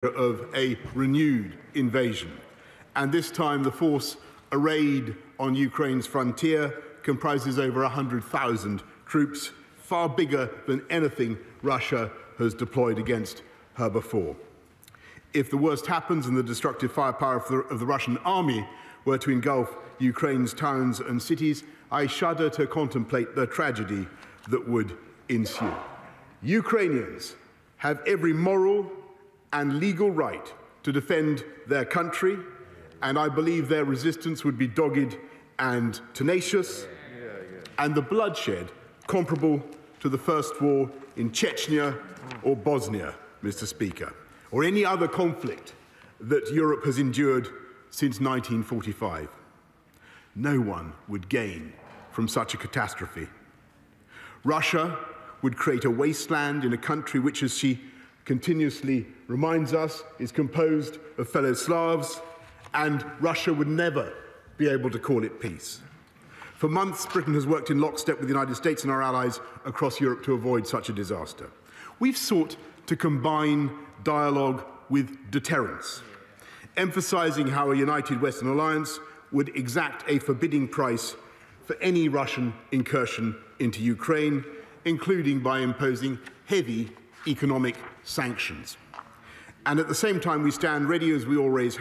of a renewed invasion, and this time the force arrayed on Ukraine's frontier comprises over 100,000 troops, far bigger than anything Russia has deployed against her before. If the worst happens and the destructive firepower of the Russian army were to engulf Ukraine's towns and cities, I shudder to contemplate the tragedy that would ensue. Ukrainians have every moral and legal right to defend their country, and I believe their resistance would be dogged and tenacious, and the bloodshed comparable to the first war in Chechnya or Bosnia, Mr. Speaker, or any other conflict that Europe has endured since 1945. No one would gain from such a catastrophe. Russia would create a wasteland in a country which, as she continuously reminds us, is composed of fellow Slavs, and Russia would never be able to call it peace. For months, Britain has worked in lockstep with the United States and our allies across Europe to avoid such a disaster. We've sought to combine dialogue with deterrence, emphasizing how a united Western alliance would exact a forbidding price for any Russian incursion into Ukraine, including by imposing heavy economic sanctions. And at the same time, we stand ready, as we always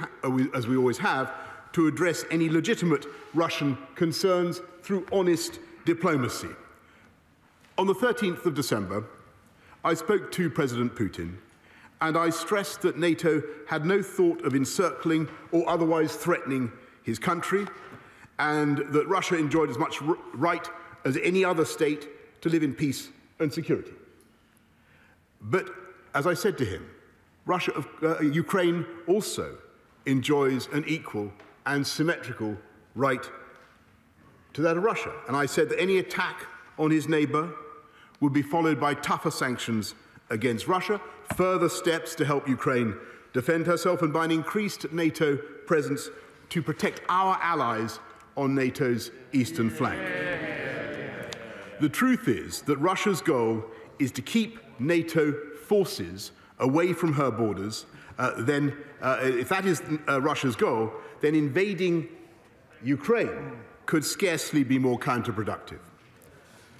have, to address any legitimate Russian concerns through honest diplomacy. On the 13th of December, I spoke to President Putin, and I stressed that NATO had no thought of encircling or otherwise threatening his country, and that Russia enjoyed as much right as any other state to live in peace and security. But, as I said to him, Ukraine also enjoys an equal and symmetrical right to that of Russia. And I said that any attack on his neighbour would be followed by tougher sanctions against Russia, further steps to help Ukraine defend herself, and by an increased NATO presence to protect our allies on NATO's eastern flank. The truth is that Russia's goal is to keep NATO forces away from her borders. If that is Russia's goal, then invading Ukraine could scarcely be more counterproductive.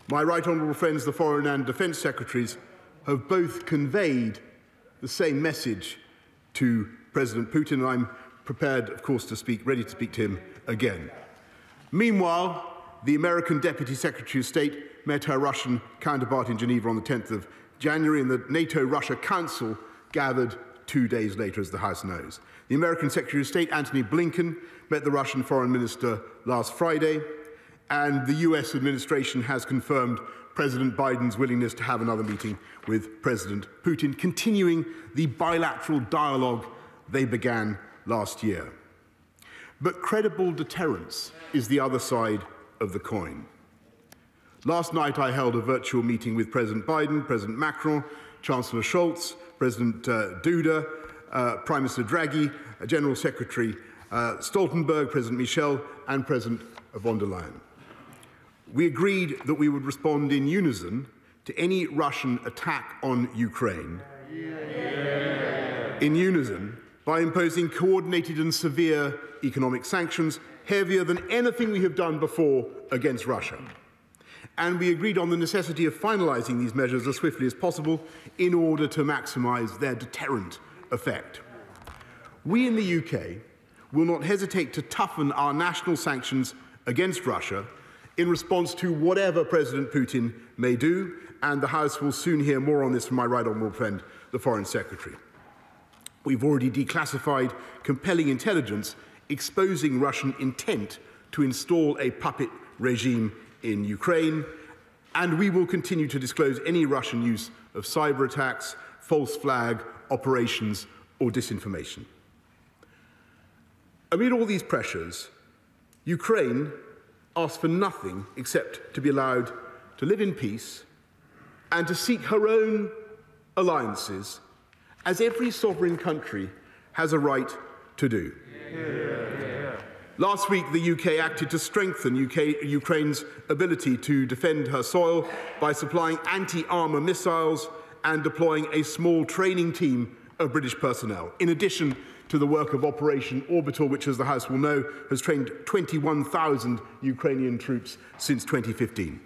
My right honourable friends, the Foreign and Defence Secretaries, have both conveyed the same message to President Putin, and I'm prepared, of course, ready to speak to him again. Meanwhile, the American Deputy Secretary of State met her Russian counterpart in Geneva on the 10th of January, and the NATO-Russia Council gathered 2 days later, as the House knows. The American Secretary of State, Antony Blinken, met the Russian Foreign Minister last Friday, and the US administration has confirmed President Biden's willingness to have another meeting with President Putin, continuing the bilateral dialogue they began last year. But credible deterrence is the other side of the coin. Last night I held a virtual meeting with President Biden, President Macron, Chancellor Scholz, President Duda, Prime Minister Draghi, General Secretary Stoltenberg, President Michel, and President von der Leyen. We agreed that we would respond in unison to any Russian attack on Ukraine, in unison, by imposing coordinated and severe economic sanctions, heavier than anything we have done before against Russia. And we agreed on the necessity of finalising these measures as swiftly as possible in order to maximise their deterrent effect. We in the UK will not hesitate to toughen our national sanctions against Russia in response to whatever President Putin may do, and the House will soon hear more on this from my right honourable friend, the Foreign Secretary. We've already declassified compelling intelligence exposing Russian intent to install a puppet regime in Ukraine, and we will continue to disclose any Russian use of cyber attacks, false flag operations, or disinformation. Amid all these pressures, Ukraine asks for nothing except to be allowed to live in peace and to seek her own alliances, as every sovereign country has a right to do. Last week, the UK acted to strengthen Ukraine's ability to defend her soil by supplying anti-armour missiles and deploying a small training team of British personnel, in addition to the work of Operation Orbital, which, as the House will know, has trained 21,000 Ukrainian troops since 2015.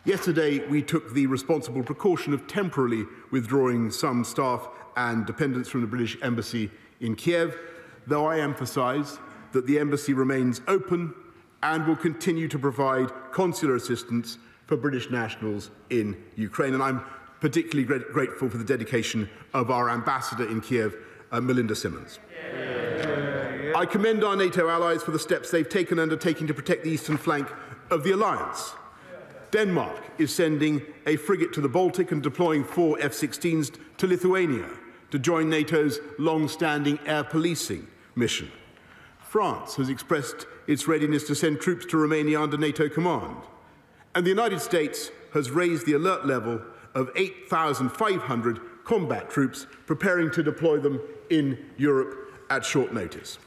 Yesterday, we took the responsible precaution of temporarily withdrawing some staff and dependents from the British Embassy in Kiev, though I emphasise that the Embassy remains open and will continue to provide consular assistance for British nationals in Ukraine. And I'm particularly grateful for the dedication of our ambassador in Kiev, Melinda Simmons. I commend our NATO allies for the steps they've taken and undertaking to protect the eastern flank of the alliance. Denmark is sending a frigate to the Baltic and deploying 4 F-16s to Lithuania to join NATO's long-standing air policing mission. France has expressed its readiness to send troops to Romania under NATO command. And the United States has raised the alert level of 8,500 combat troops, preparing to deploy them in Europe at short notice.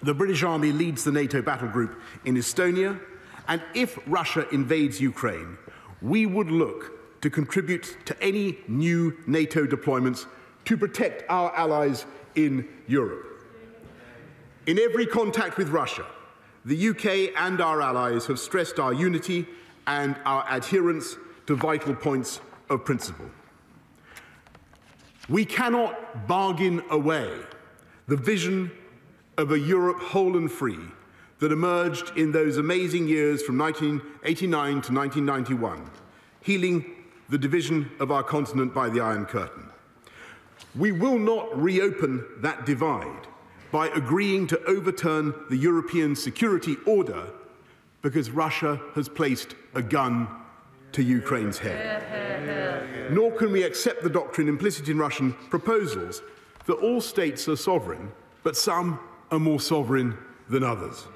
The British Army leads the NATO battle group in Estonia, and if Russia invades Ukraine, we would look to contribute to any new NATO deployments to protect our allies in Europe. In every contact with Russia, the UK and our allies have stressed our unity and our adherence to vital points of principle. We cannot bargain away the vision of a Europe whole and free that emerged in those amazing years from 1989 to 1991, healing the division of our continent by the Iron Curtain. We will not reopen that divide by agreeing to overturn the European security order because Russia has placed a gun to Ukraine's head. Nor can we accept the doctrine implicit in Russian proposals that all states are sovereign, but some are more sovereign than others.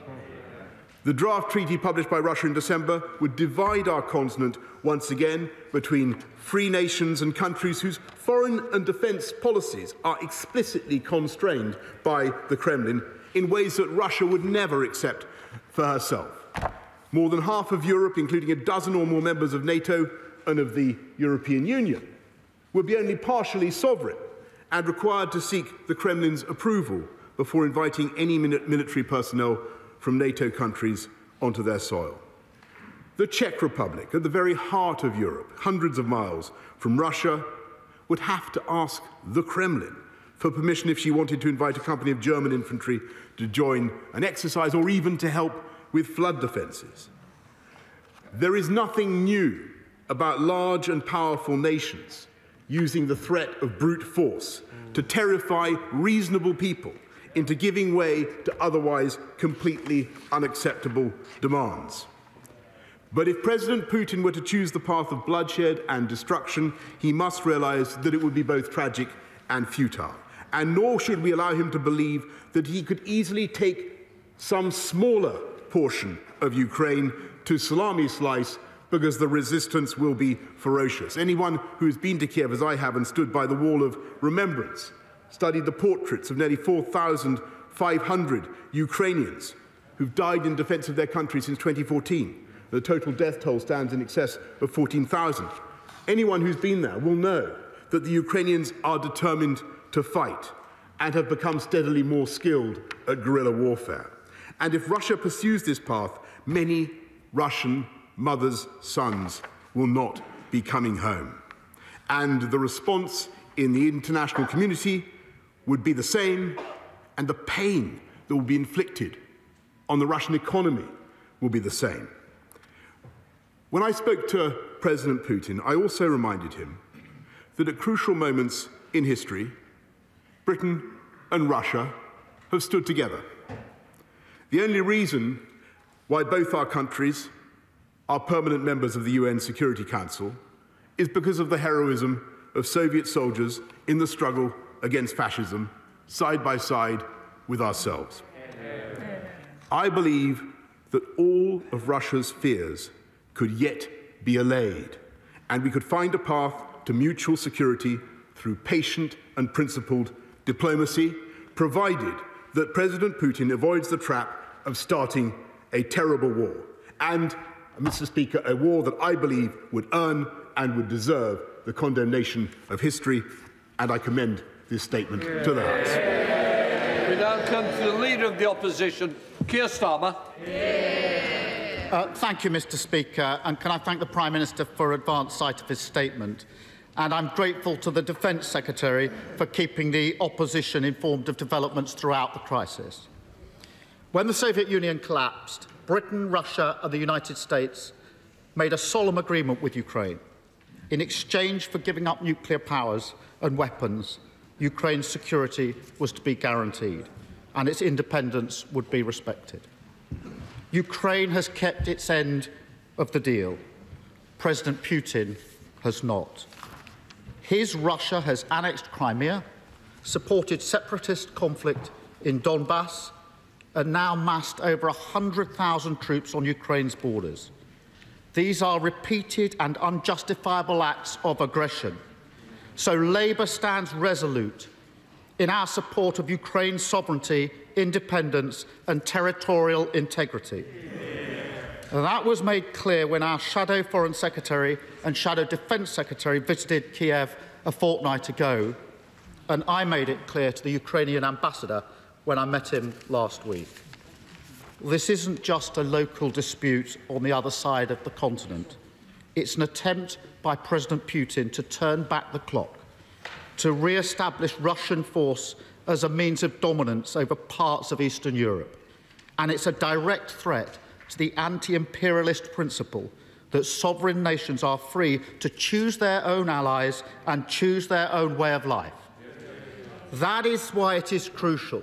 The draft treaty published by Russia in December would divide our continent once again between free nations and countries whose foreign and defence policies are explicitly constrained by the Kremlin in ways that Russia would never accept for herself. More than half of Europe, including a dozen or more members of NATO and of the European Union, would be only partially sovereign and required to seek the Kremlin's approval before inviting any military personnel from NATO countries onto their soil. The Czech Republic, at the very heart of Europe, hundreds of miles from Russia, would have to ask the Kremlin for permission if she wanted to invite a company of German infantry to join an exercise or even to help with flood defences. There is nothing new about large and powerful nations using the threat of brute force to terrify reasonable people into giving way to otherwise completely unacceptable demands. But if President Putin were to choose the path of bloodshed and destruction, he must realise that it would be both tragic and futile. And nor should we allow him to believe that he could easily take some smaller portion of Ukraine to salami slice because the resistance will be ferocious. Anyone who has been to Kiev, as I have, and stood by the Wall of Remembrance, studied the portraits of nearly 4,500 Ukrainians who've died in defence of their country since 2014. The total death toll stands in excess of 14,000. Anyone who's been there will know that the Ukrainians are determined to fight and have become steadily more skilled at guerrilla warfare. And if Russia pursues this path, many Russian mothers' sons will not be coming home. And the response in the international community would be the same, and the pain that will be inflicted on the Russian economy will be the same. When I spoke to President Putin, I also reminded him that at crucial moments in history, Britain and Russia have stood together. The only reason why both our countries are permanent members of the UN Security Council is because of the heroism of Soviet soldiers in the struggle against fascism, side by side with ourselves. I believe that all of Russia's fears could yet be allayed, and we could find a path to mutual security through patient and principled diplomacy, provided that President Putin avoids the trap of starting a terrible war. And, Mr. Speaker, a war that I believe would earn and would deserve the condemnation of history, and I commend this statement to the House. We now come to the Leader of the Opposition, Keir Starmer. Thank you, Mr. Speaker, and can I thank the Prime Minister for advance sight of his statement. And I'm grateful to the Defence Secretary for keeping the opposition informed of developments throughout the crisis. When the Soviet Union collapsed, Britain, Russia and the United States made a solemn agreement with Ukraine. In exchange for giving up nuclear powers and weapons, Ukraine's security was to be guaranteed and its independence would be respected. Ukraine has kept its end of the deal. President Putin has not. His Russia has annexed Crimea, supported separatist conflict in Donbass, and now massed over 100,000 troops on Ukraine's borders. These are repeated and unjustifiable acts of aggression. So Labour stands resolute in our support of Ukraine's sovereignty, independence and territorial integrity. And that was made clear when our Shadow Foreign Secretary and Shadow Defence Secretary visited Kiev a fortnight ago, and I made it clear to the Ukrainian ambassador when I met him last week. This isn't just a local dispute on the other side of the continent. It's an attempt by President Putin to turn back the clock, to re-establish Russian force as a means of dominance over parts of Eastern Europe. And it's a direct threat to the anti-imperialist principle that sovereign nations are free to choose their own allies and choose their own way of life. That is why it is crucial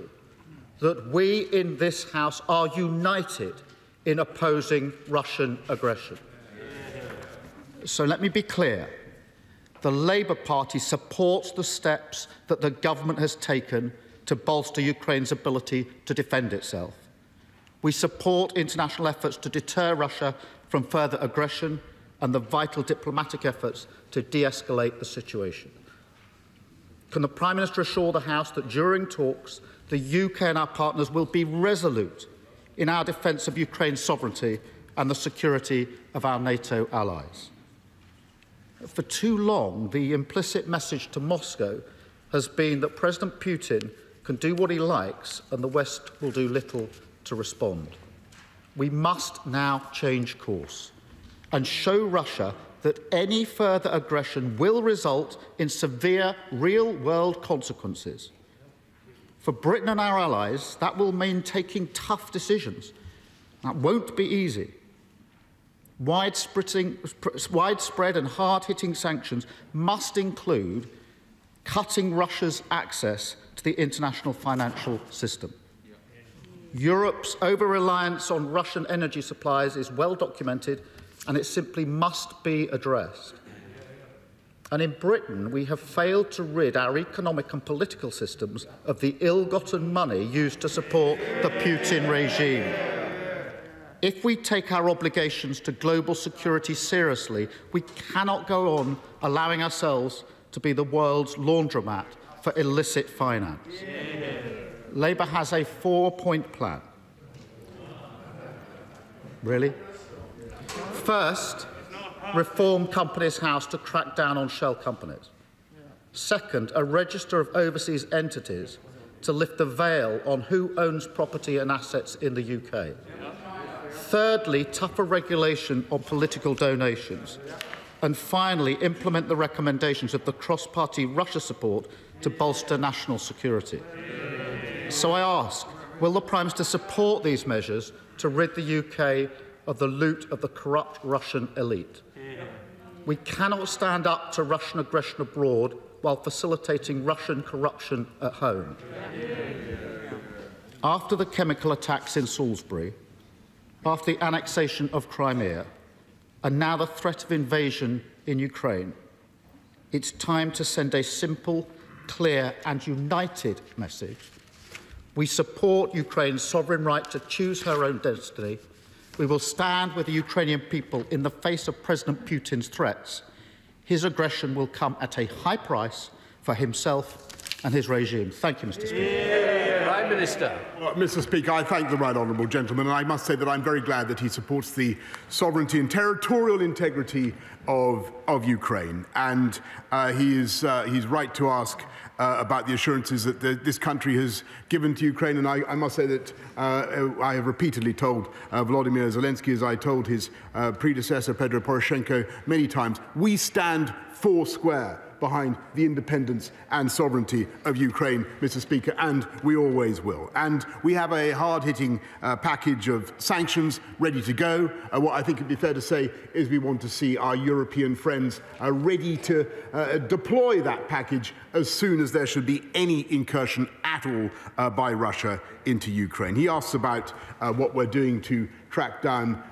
that we in this House are united in opposing Russian aggression. So let me be clear. The Labour Party supports the steps that the government has taken to bolster Ukraine's ability to defend itself. We support international efforts to deter Russia from further aggression and the vital diplomatic efforts to de-escalate the situation. Can the Prime Minister assure the House that during talks, the UK and our partners will be resolute in our defence of Ukraine's sovereignty and the security of our NATO allies? For too long, the implicit message to Moscow has been that President Putin can do what he likes and the West will do little to respond. We must now change course and show Russia that any further aggression will result in severe real-world consequences. For Britain and our allies, that will mean taking tough decisions. That won't be easy. Widespread and hard-hitting sanctions must include cutting Russia's access to the international financial system. Europe's over-reliance on Russian energy supplies is well documented, and it simply must be addressed. And in Britain, we have failed to rid our economic and political systems of the ill-gotten money used to support the Putin regime. If we take our obligations to global security seriously, we cannot go on allowing ourselves to be the world's laundromat for illicit finance. Labour has a 4-point plan. Really? First, reform Companies House to crack down on shell companies. Second, a register of overseas entities to lift the veil on who owns property and assets in the UK. Thirdly, tougher regulation on political donations. And finally, implement the recommendations of the cross-party Russia support to bolster national security. So I ask, will the Prime Minister support these measures to rid the UK of the loot of the corrupt Russian elite? We cannot stand up to Russian aggression abroad while facilitating Russian corruption at home. After the chemical attacks in Salisbury, after the annexation of Crimea, and now the threat of invasion in Ukraine, it's time to send a simple, clear and united message. We support Ukraine's sovereign right to choose her own destiny. We will stand with the Ukrainian people in the face of President Putin's threats. His aggression will come at a high price for himself and his regime. Thank you, Mr. Speaker. Prime Minister. Well, Mr. Speaker, I thank the right honourable gentleman, and I must say that I'm very glad that he supports the sovereignty and territorial integrity of Ukraine. And he's right to ask about the assurances that this country has given to Ukraine. And I must say that I have repeatedly told Volodymyr Zelensky, as I told his predecessor Pedro Poroshenko many times, we stand foursquare behind the independence and sovereignty of Ukraine, Mr. Speaker, and we always will. And we have a hard-hitting package of sanctions ready to go. What I think would be fair to say is we want to see our European friends ready to deploy that package as soon as there should be any incursion at all by Russia into Ukraine. He asks about what we're doing to track down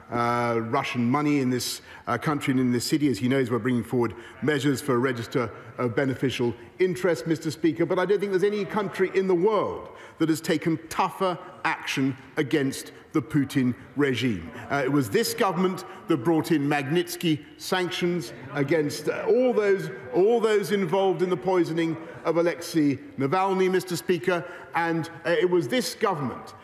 Russian money in this country and in this city. As he knows, we're bringing forward measures for a register of beneficial interest, Mr. Speaker, but I don't think there's any country in the world that has taken tougher action against the Putin regime. It was this government that brought in Magnitsky sanctions against all those involved in the poisoning of Alexei Navalny, Mr. Speaker, and it was this government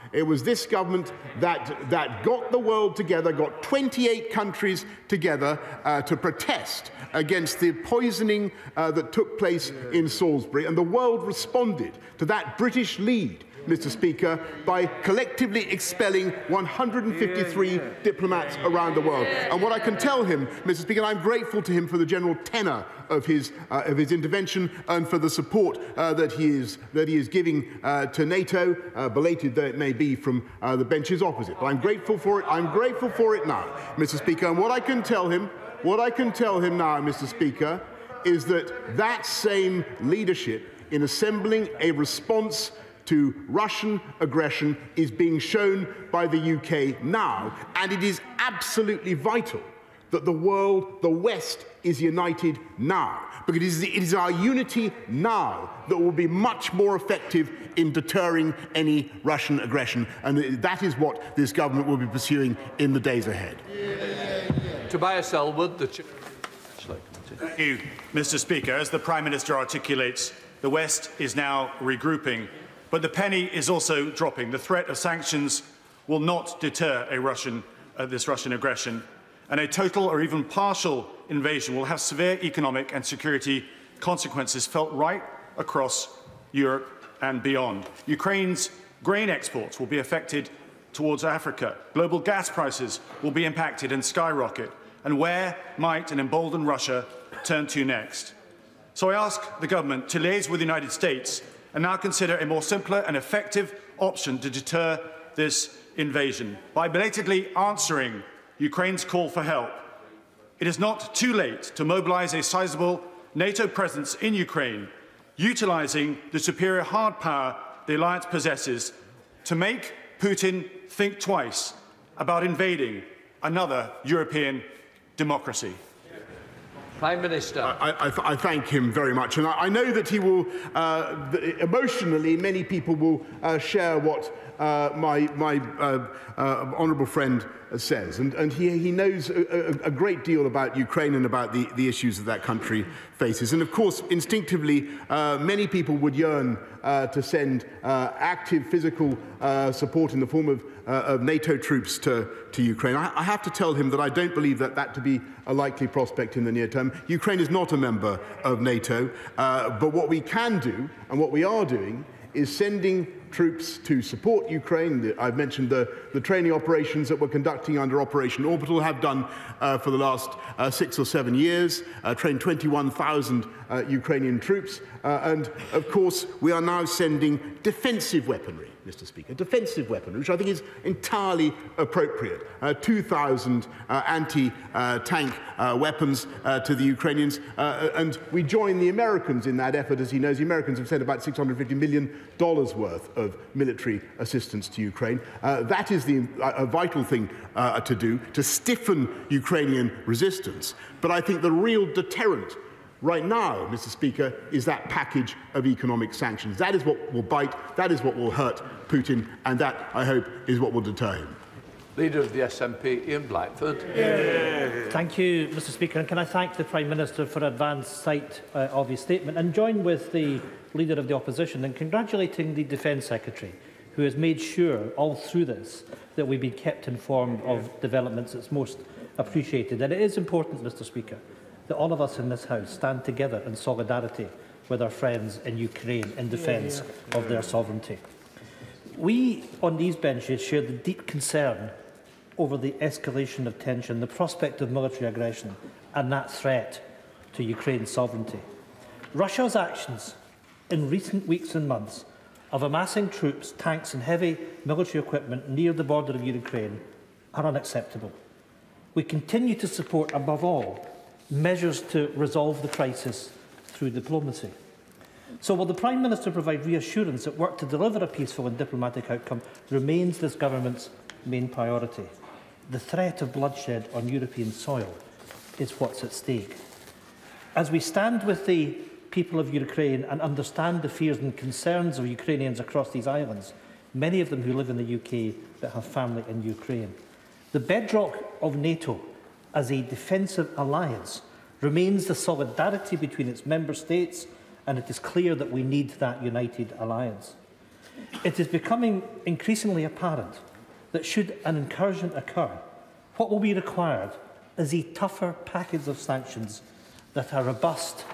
that got the world together, got 28 countries together to protest against the poisoning that took place in Salisbury. And the world responded to that British lead, Mr. Speaker, by collectively expelling 153 diplomats around the world. And what I can tell him, Mr. Speaker, and I'm grateful to him for the general tenor of his intervention and for the support that he is giving to NATO, belated though it may be from the benches opposite. But I'm grateful for it. I'm grateful for it now, Mr. Speaker. And what I can tell him now, Mr. Speaker, is that that same leadership in assembling a response to Russian aggression is being shown by the UK now, and it is absolutely vital that the world, the West, is united now, because it is our unity now that will be much more effective in deterring any Russian aggression, and that is what this government will be pursuing in the days ahead. Tobias Elwood, the Chair. Thank you, Mr. Speaker. As the Prime Minister articulates, the West is now regrouping. But the penny is also dropping. The threat of sanctions will not deter this Russian aggression, and a total or even partial invasion will have severe economic and security consequences felt right across Europe and beyond. Ukraine's grain exports will be affected towards Africa. Global gas prices will be impacted and skyrocket. And where might an emboldened Russia turn to next? So I ask the government to liaise with the United States and now consider a more simpler and effective option to deter this invasion by belatedly answering Ukraine's call for help. It is not too late to mobilise a sizable NATO presence in Ukraine, utilising the superior hard power the alliance possesses to make Putin think twice about invading another European democracy. Prime Minister. I thank him very much, and I know that he will, emotionally, many people will share what my honourable friend says, and he knows a great deal about Ukraine and about the issues that country faces. And of course, instinctively, many people would yearn to send active physical support in the form of NATO troops to Ukraine. I have to tell him that I don't believe that to be a likely prospect in the near term. Ukraine is not a member of NATO, but what we can do and what we are doing is sending troops to support Ukraine. I've mentioned the training operations that we're conducting under Operation Orbital, have done for the last 6 or 7 years, trained 21,000 Ukrainian troops. And of course, we are now sending defensive weaponry, Mr. Speaker, defensive weaponry, which I think is entirely appropriate. 2,000 anti-tank weapons to the Ukrainians. And we join the Americans in that effort. As he knows, the Americans have sent about $650 million worth of military assistance to Ukraine. That is a vital thing to do, to stiffen Ukrainian resistance. But I think the real deterrent right now, Mr. Speaker, is that package of economic sanctions. That is what will bite, that is what will hurt Putin, and that, I hope, is what will deter him. Leader of the SNP, Ian Blackford. Thank you, Mr. Speaker. And can I thank the Prime Minister for advance sight of his statement and join with the Leader of the Opposition in congratulating the Defence Secretary who has made sure all through this that we've been kept informed of developments. It's most appreciated. And it is important, Mr Speaker, that all of us in this House stand together in solidarity with our friends in Ukraine in defence of their sovereignty. We on these benches share the deep concern over the escalation of tension, the prospect of military aggression and that threat to Ukraine's sovereignty. Russia's actions in recent weeks and months of amassing troops, tanks and heavy military equipment near the border of Ukraine are unacceptable. We continue to support, above all, measures to resolve the crisis through diplomacy. So will the Prime Minister provide reassurance that work to deliver a peaceful and diplomatic outcome remains this government's main priority? The threat of bloodshed on European soil is what's at stake. As we stand with the people of Ukraine and understand the fears and concerns of Ukrainians across these islands, many of them who live in the UK but have family in Ukraine, the bedrock of NATO as a defensive alliance remains the solidarity between its member states, and it is clear that we need that united alliance. It is becoming increasingly apparent that should an incursion occur, what will be required is a tougher package of sanctions that are robust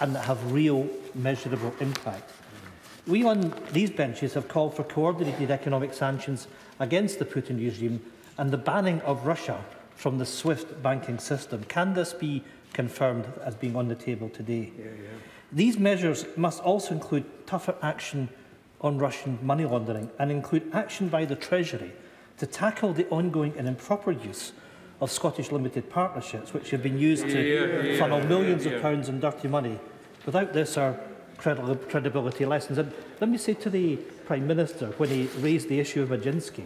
and that have real measurable impact. We on these benches have called for coordinated economic sanctions against the Putin regime and the banning of Russia from the SWIFT banking system. Can this be confirmed as being on the table today? These measures must also include tougher action on Russian money laundering and include action by the Treasury to tackle the ongoing and improper use of Scottish limited partnerships, which have been used to funnel millions of pounds in dirty money. Without this, our credibility lessens. And let me say to the Prime Minister, when he raised the issue of Majinski,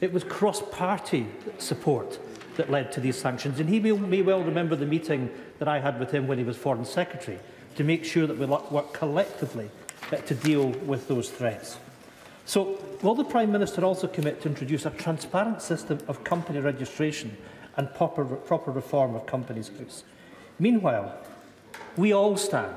it was cross-party support that led to these sanctions. And he may well remember the meeting that I had with him when he was Foreign Secretary to make sure that we work collectively to deal with those threats. So, will the Prime Minister also commit to introduce a transparent system of company registration and proper reform of Companies House? Meanwhile, we all stand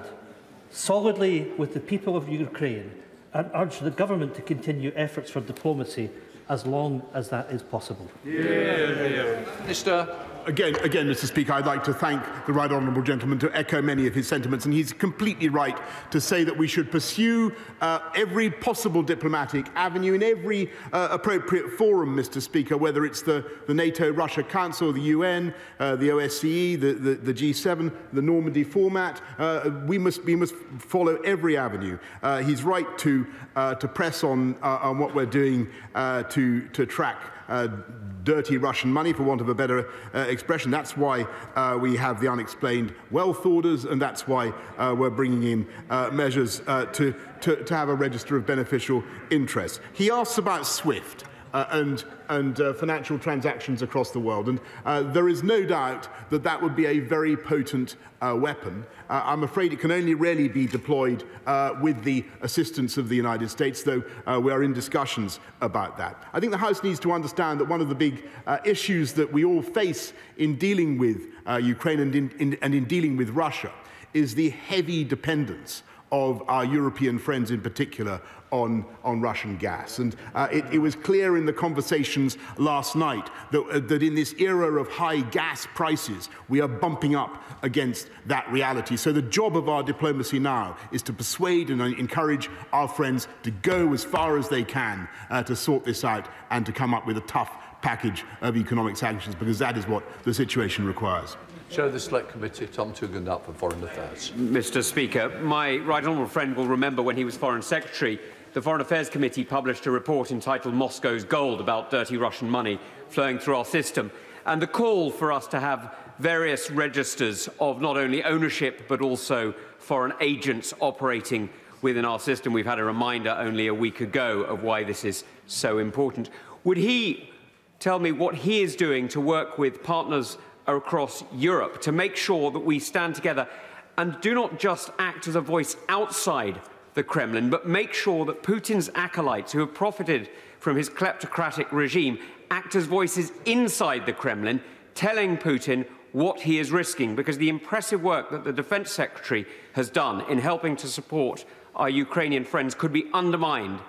solidly with the people of Ukraine and urge the government to continue efforts for diplomacy as long as that is possible. Minister. Again, Mr Speaker, I'd like to thank the Right Honourable Gentleman to echo many of his sentiments, and he's completely right to say that we should pursue every possible diplomatic avenue in every appropriate forum, Mr Speaker, whether it's the NATO-Russia Council, the UN, the OSCE, the G7, the Normandy format. We must follow every avenue. He's right to press on what we're doing to track dirty Russian money, for want of a better expression. That's why we have the unexplained wealth orders, and that's why we're bringing in measures to have a register of beneficial interests. He asks about SWIFT and financial transactions across the world, and there is no doubt that that would be a very potent weapon. I'm afraid it can only really be deployed with the assistance of the United States, though we are in discussions about that. I think the House needs to understand that one of the big issues that we all face in dealing with Ukraine and in dealing with Russia is the heavy dependence of our European friends in particular on Russian gas. And it was clear in the conversations last night that in this era of high gas prices, we are bumping up against that reality. So the job of our diplomacy now is to persuade and encourage our friends to go as far as they can to sort this out and to come up with a tough package of economic sanctions, because that is what the situation requires. Chair of the Select Committee, Tom Tugendhat for Foreign Affairs. Mr Speaker, my right honourable friend will remember when he was Foreign Secretary, the Foreign Affairs Committee published a report entitled Moscow's Gold about dirty Russian money flowing through our system, and the call for us to have various registers of not only ownership but also foreign agents operating within our system. We've had a reminder only a week ago of why this is so important. Would he tell me what he is doing to work with partners across Europe to make sure that we stand together and do not just act as a voice outside the Kremlin, but make sure that Putin's acolytes who have profited from his kleptocratic regime act as voices inside the Kremlin, telling Putin what he is risking, because the impressive work that the Defence Secretary has done in helping to support our Ukrainian friends could be undermined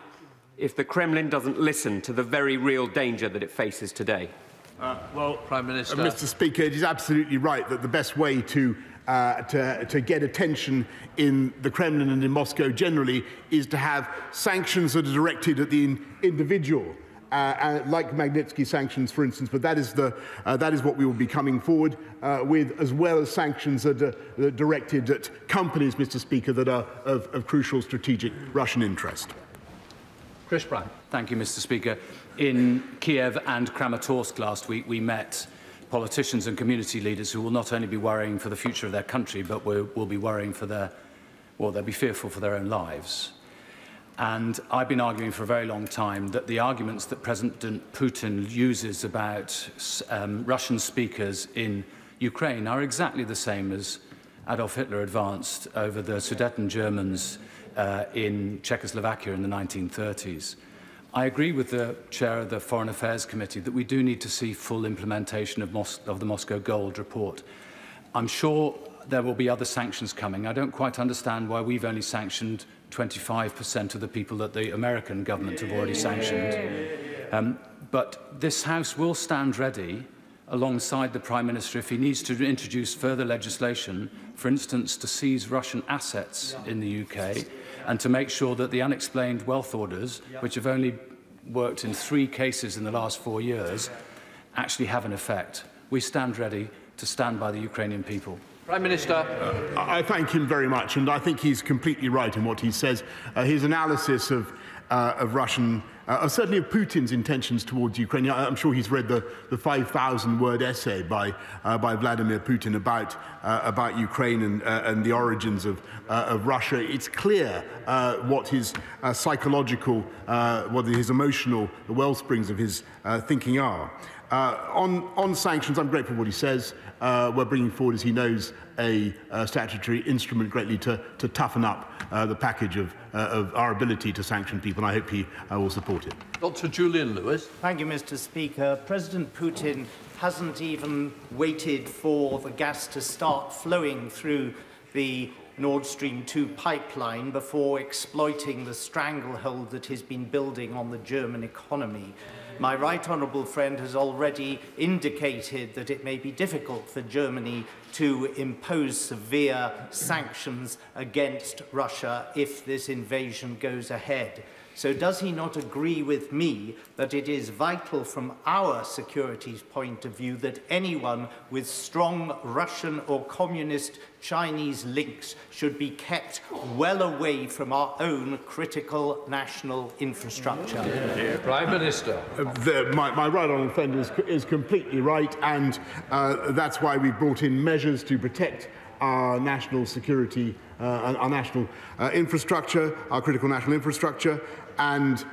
if the Kremlin doesn't listen to the very real danger that it faces today? Well, Prime Minister. Mr. Speaker, it is absolutely right that the best way to get attention in the Kremlin and in Moscow generally is to have sanctions that are directed at the individual, like Magnitsky sanctions, for instance. But that is what we will be coming forward with, as well as sanctions that are directed at companies, Mr. Speaker, that are of crucial strategic Russian interest. Chris Brown. Thank you, Mr. Speaker. In Kiev and Kramatorsk last week, we met politicians and community leaders who will not only be worrying for the future of their country, but will be worrying for they'll be fearful for their own lives. And I've been arguing for a very long time that the arguments that President Putin uses about Russian speakers in Ukraine are exactly the same as Adolf Hitler advanced over the Sudeten Germans in Czechoslovakia in the 1930s. I agree with the Chair of the Foreign Affairs Committee that we do need to see full implementation of the Moscow Gold report. I'm sure there will be other sanctions coming. I don't quite understand why we've only sanctioned 25% of the people that the American government have already sanctioned. But this House will stand ready alongside the Prime Minister if he needs to introduce further legislation, for instance, to seize Russian assets in the UK and to make sure that the unexplained wealth orders, which have only worked in 3 cases in the last 4 years, actually have an effect. We stand ready to stand by the Ukrainian people. Prime Minister. I thank him very much, and I think he's completely right in what he says. His analysis of Russian, certainly of Putin's intentions towards Ukraine. I'm sure he's read the 5,000-word essay by Vladimir Putin about Ukraine and the origins of Russia. It's clear what his psychological, what his emotional, the wellsprings of his thinking are. On sanctions, I'm grateful for what he says. We're bringing forward, as he knows, a statutory instrument greatly to toughen up the package of our ability to sanction people, and I hope he will support it. Dr. Julian Lewis. Thank you, Mr. Speaker. President Putin hasn't even waited for the gas to start flowing through the Nord Stream 2 pipeline before exploiting the stranglehold that has been building on the German economy. My right honourable friend has already indicated that it may be difficult for Germany to impose severe sanctions against Russia if this invasion goes ahead. So does he not agree with me that it is vital from our security's point of view that anyone with strong Russian or communist Chinese links should be kept well away from our own critical national infrastructure? Prime Minister. My right honourable friend is completely right, and that's why we brought in measures to protect our national security, our national infrastructure, our critical national infrastructure, and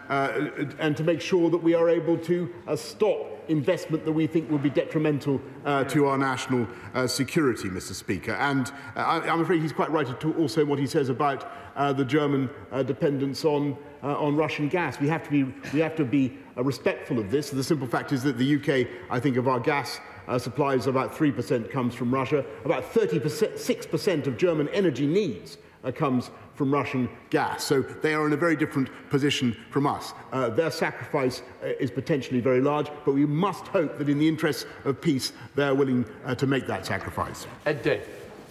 to make sure that we are able to stop investment that we think will be detrimental to our national security, Mr. Speaker. And I'm afraid he's quite right to also what he says about the German dependence on Russian gas. We have to be respectful of this. The simple fact is that the UK, I think, of our gas supplies, about 3% comes from Russia. About 6% of German energy needs comes from Russian gas. So they are in a very different position from us. Their sacrifice is potentially very large, but we must hope that in the interests of peace, they are willing to make that sacrifice. Ed Day.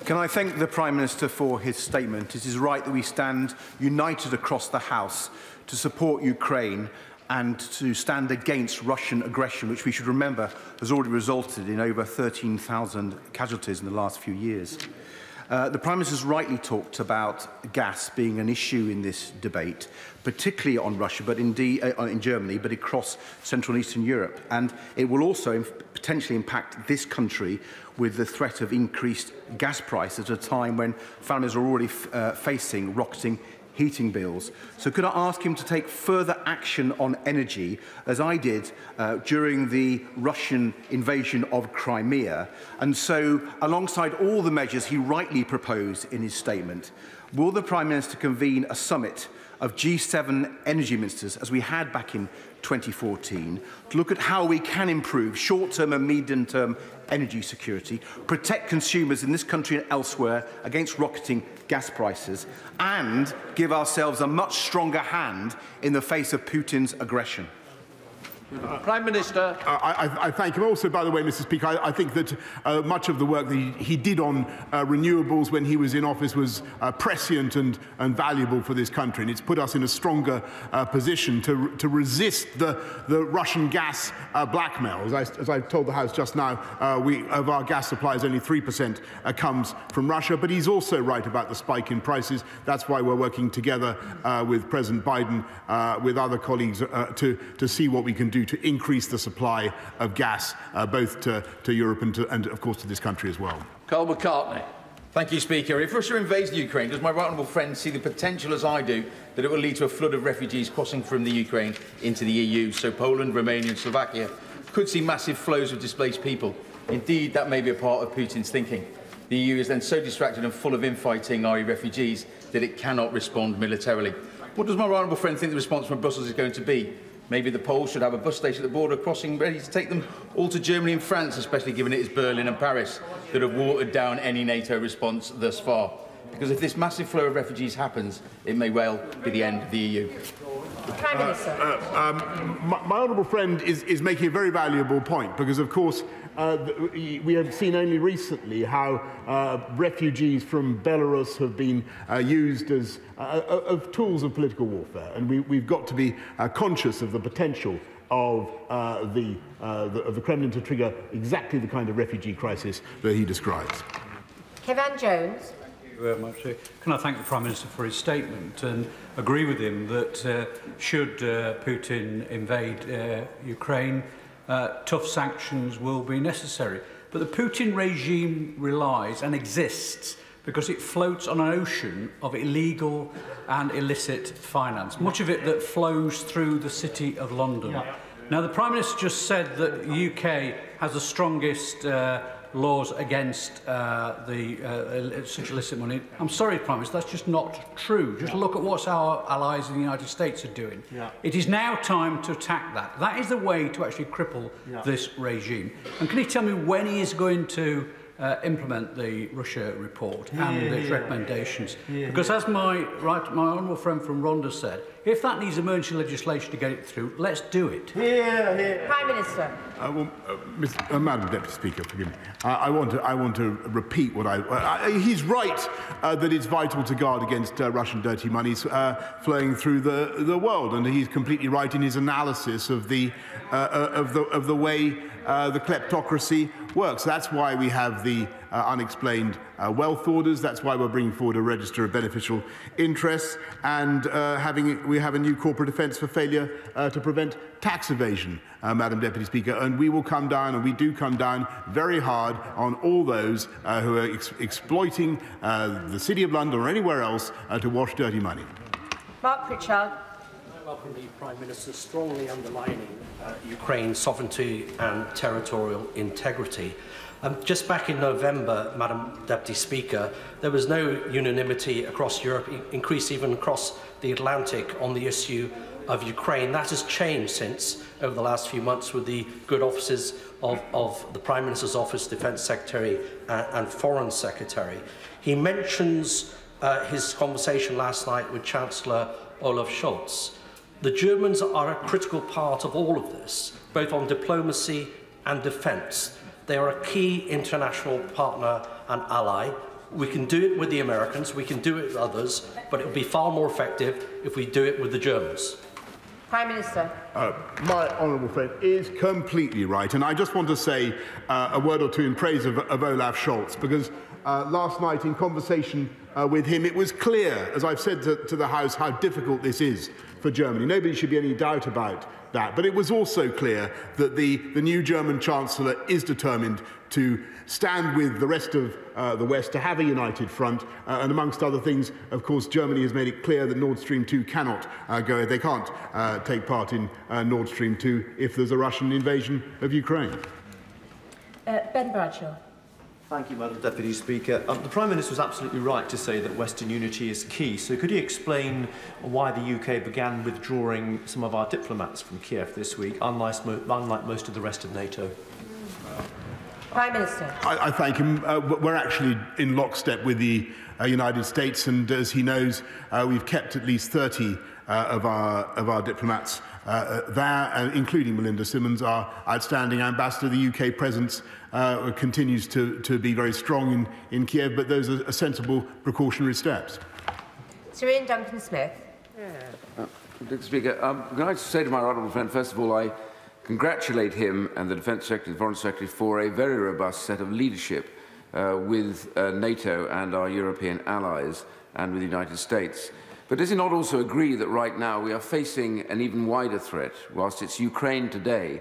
Can I thank the Prime Minister for his statement? It is right that we stand united across the House to support Ukraine and to stand against Russian aggression, which we should remember has already resulted in over 13,000 casualties in the last few years. The Prime Minister has rightly talked about gas being an issue in this debate, particularly on Russia, but indeed in Germany, but across Central and Eastern Europe. And it will also potentially impact this country with the threat of increased gas prices at a time when families are already facing rocketing heating bills. So could I ask him to take further action on energy, as I did during the Russian invasion of Crimea? And so, alongside all the measures he rightly proposed in his statement, will the Prime Minister convene a summit of G7 energy ministers, as we had back in 2014, to look at how we can improve short-term and medium-term energy security, protect consumers in this country and elsewhere against rocketing gas prices, and give ourselves a much stronger hand in the face of Putin's aggression. Prime Minister. I thank him. Also, by the way, Mr. Speaker, I think that much of the work that he did on renewables when he was in office was prescient and valuable for this country, and it's put us in a stronger position to resist the Russian gas blackmail. As I told the House just now, of our gas supplies, only 3% comes from Russia. But he's also right about the spike in prices. That's why we're working together with President Biden, with other colleagues, to see what we can do to increase the supply of gas, both to Europe and, of course, to this country as well. Carl McCartney. Thank you, Speaker. If Russia invades Ukraine, does my right honourable friend see the potential, as I do, that it will lead to a flood of refugees crossing from the Ukraine into the EU? So Poland, Romania and Slovakia could see massive flows of displaced people. Indeed, that may be a part of Putin's thinking. The EU is then so distracted and full of infighting, i.e. refugees, that it cannot respond militarily. What does my right honourable friend think the response from Brussels is going to be? Maybe the Poles should have a bus station at the border crossing ready to take them all to Germany and France, especially given it is Berlin and Paris that have watered down any NATO response thus far. Because if this massive flow of refugees happens, it may well be the end of the EU. Prime Minister. My honourable friend is making a very valuable point, because, of course, we have seen only recently how refugees from Belarus have been used as tools of political warfare, and we've got to be conscious of the potential of the Kremlin to trigger exactly the kind of refugee crisis that he describes. Kevan Jones. Thank you very much. Can I thank the Prime Minister for his statement and agree with him that should Putin invade Ukraine, tough sanctions will be necessary. But the Putin regime relies and exists because it floats on an ocean of illegal and illicit finance, much of it that flows through the City of London. Yeah. Now, the Prime Minister just said that the UK has the strongest laws against such illicit money. I'm sorry, Prime Minister, that's just not true. Just look at what our allies in the United States are doing. Yeah. It is now time to attack that. That is the way to actually cripple this regime. And can you tell me when he is going to implement the Russia report and its recommendations? Because as my honourable friend from Rhondda said, if that needs emergency legislation to get it through, let's do it. Prime Minister. Madam Deputy Speaker, forgive me. I want to repeat what he's right that it's vital to guard against Russian dirty money flowing through the world, and he's completely right in his analysis of the way the kleptocracy works. That's why we have the unexplained wealth orders. That's why we're bringing forward a register of beneficial interests, and we have a new corporate offence for failure to prevent tax evasion, Madam Deputy Speaker. And we will come down, and we do come down very hard on all those who are exploiting the City of London or anywhere else to wash dirty money. Mark Pritchard. I welcome the Prime Minister strongly underlining Ukraine's sovereignty and territorial integrity. Just back in November, Madam Deputy Speaker, there was no unanimity across Europe, increased even across the Atlantic, on the issue of Ukraine. That has changed since over the last few months with the good offices of the Prime Minister's Office, Defence Secretary and Foreign Secretary. He mentions his conversation last night with Chancellor Olaf Scholz. The Germans are a critical part of all of this, both on diplomacy and defence. They are a key international partner and ally. We can do it with the Americans, we can do it with others, but it will be far more effective if we do it with the Germans. Prime Minister. My honourable friend is completely right, and I just want to say a word or two in praise of Olaf Scholz, because last night in conversation with him, it was clear, as I've said to the House, how difficult this is for Germany. Nobody should be any doubt about that. But it was also clear that the new German Chancellor is determined to stand with the rest of the West, to have a united front. And amongst other things, of course, Germany has made it clear that Nord Stream 2 cannot go. They can't take part in Nord Stream 2 if there's a Russian invasion of Ukraine. Ben Bradshaw. Thank you, Madam Deputy Speaker. The Prime Minister was absolutely right to say that Western unity is key. So could he explain why the UK began withdrawing some of our diplomats from Kiev this week, unlike most of the rest of NATO? Prime Minister. I thank him. We're actually in lockstep with the United States, and as he knows, we've kept at least 30 of our diplomats there, including Melinda Simmons, our outstanding ambassador. The UK presence continues to be very strong in Kiev, but those are sensible precautionary steps. Sir Ian Duncan-Smith. Mr. Speaker, can I say to my honourable friend, first of all, I congratulate him and the Defence Secretary, the Foreign Secretary, for a very robust set of leadership with NATO and our European allies and with the United States. But does he not also agree that right now we are facing an even wider threat? Whilst it's Ukraine today,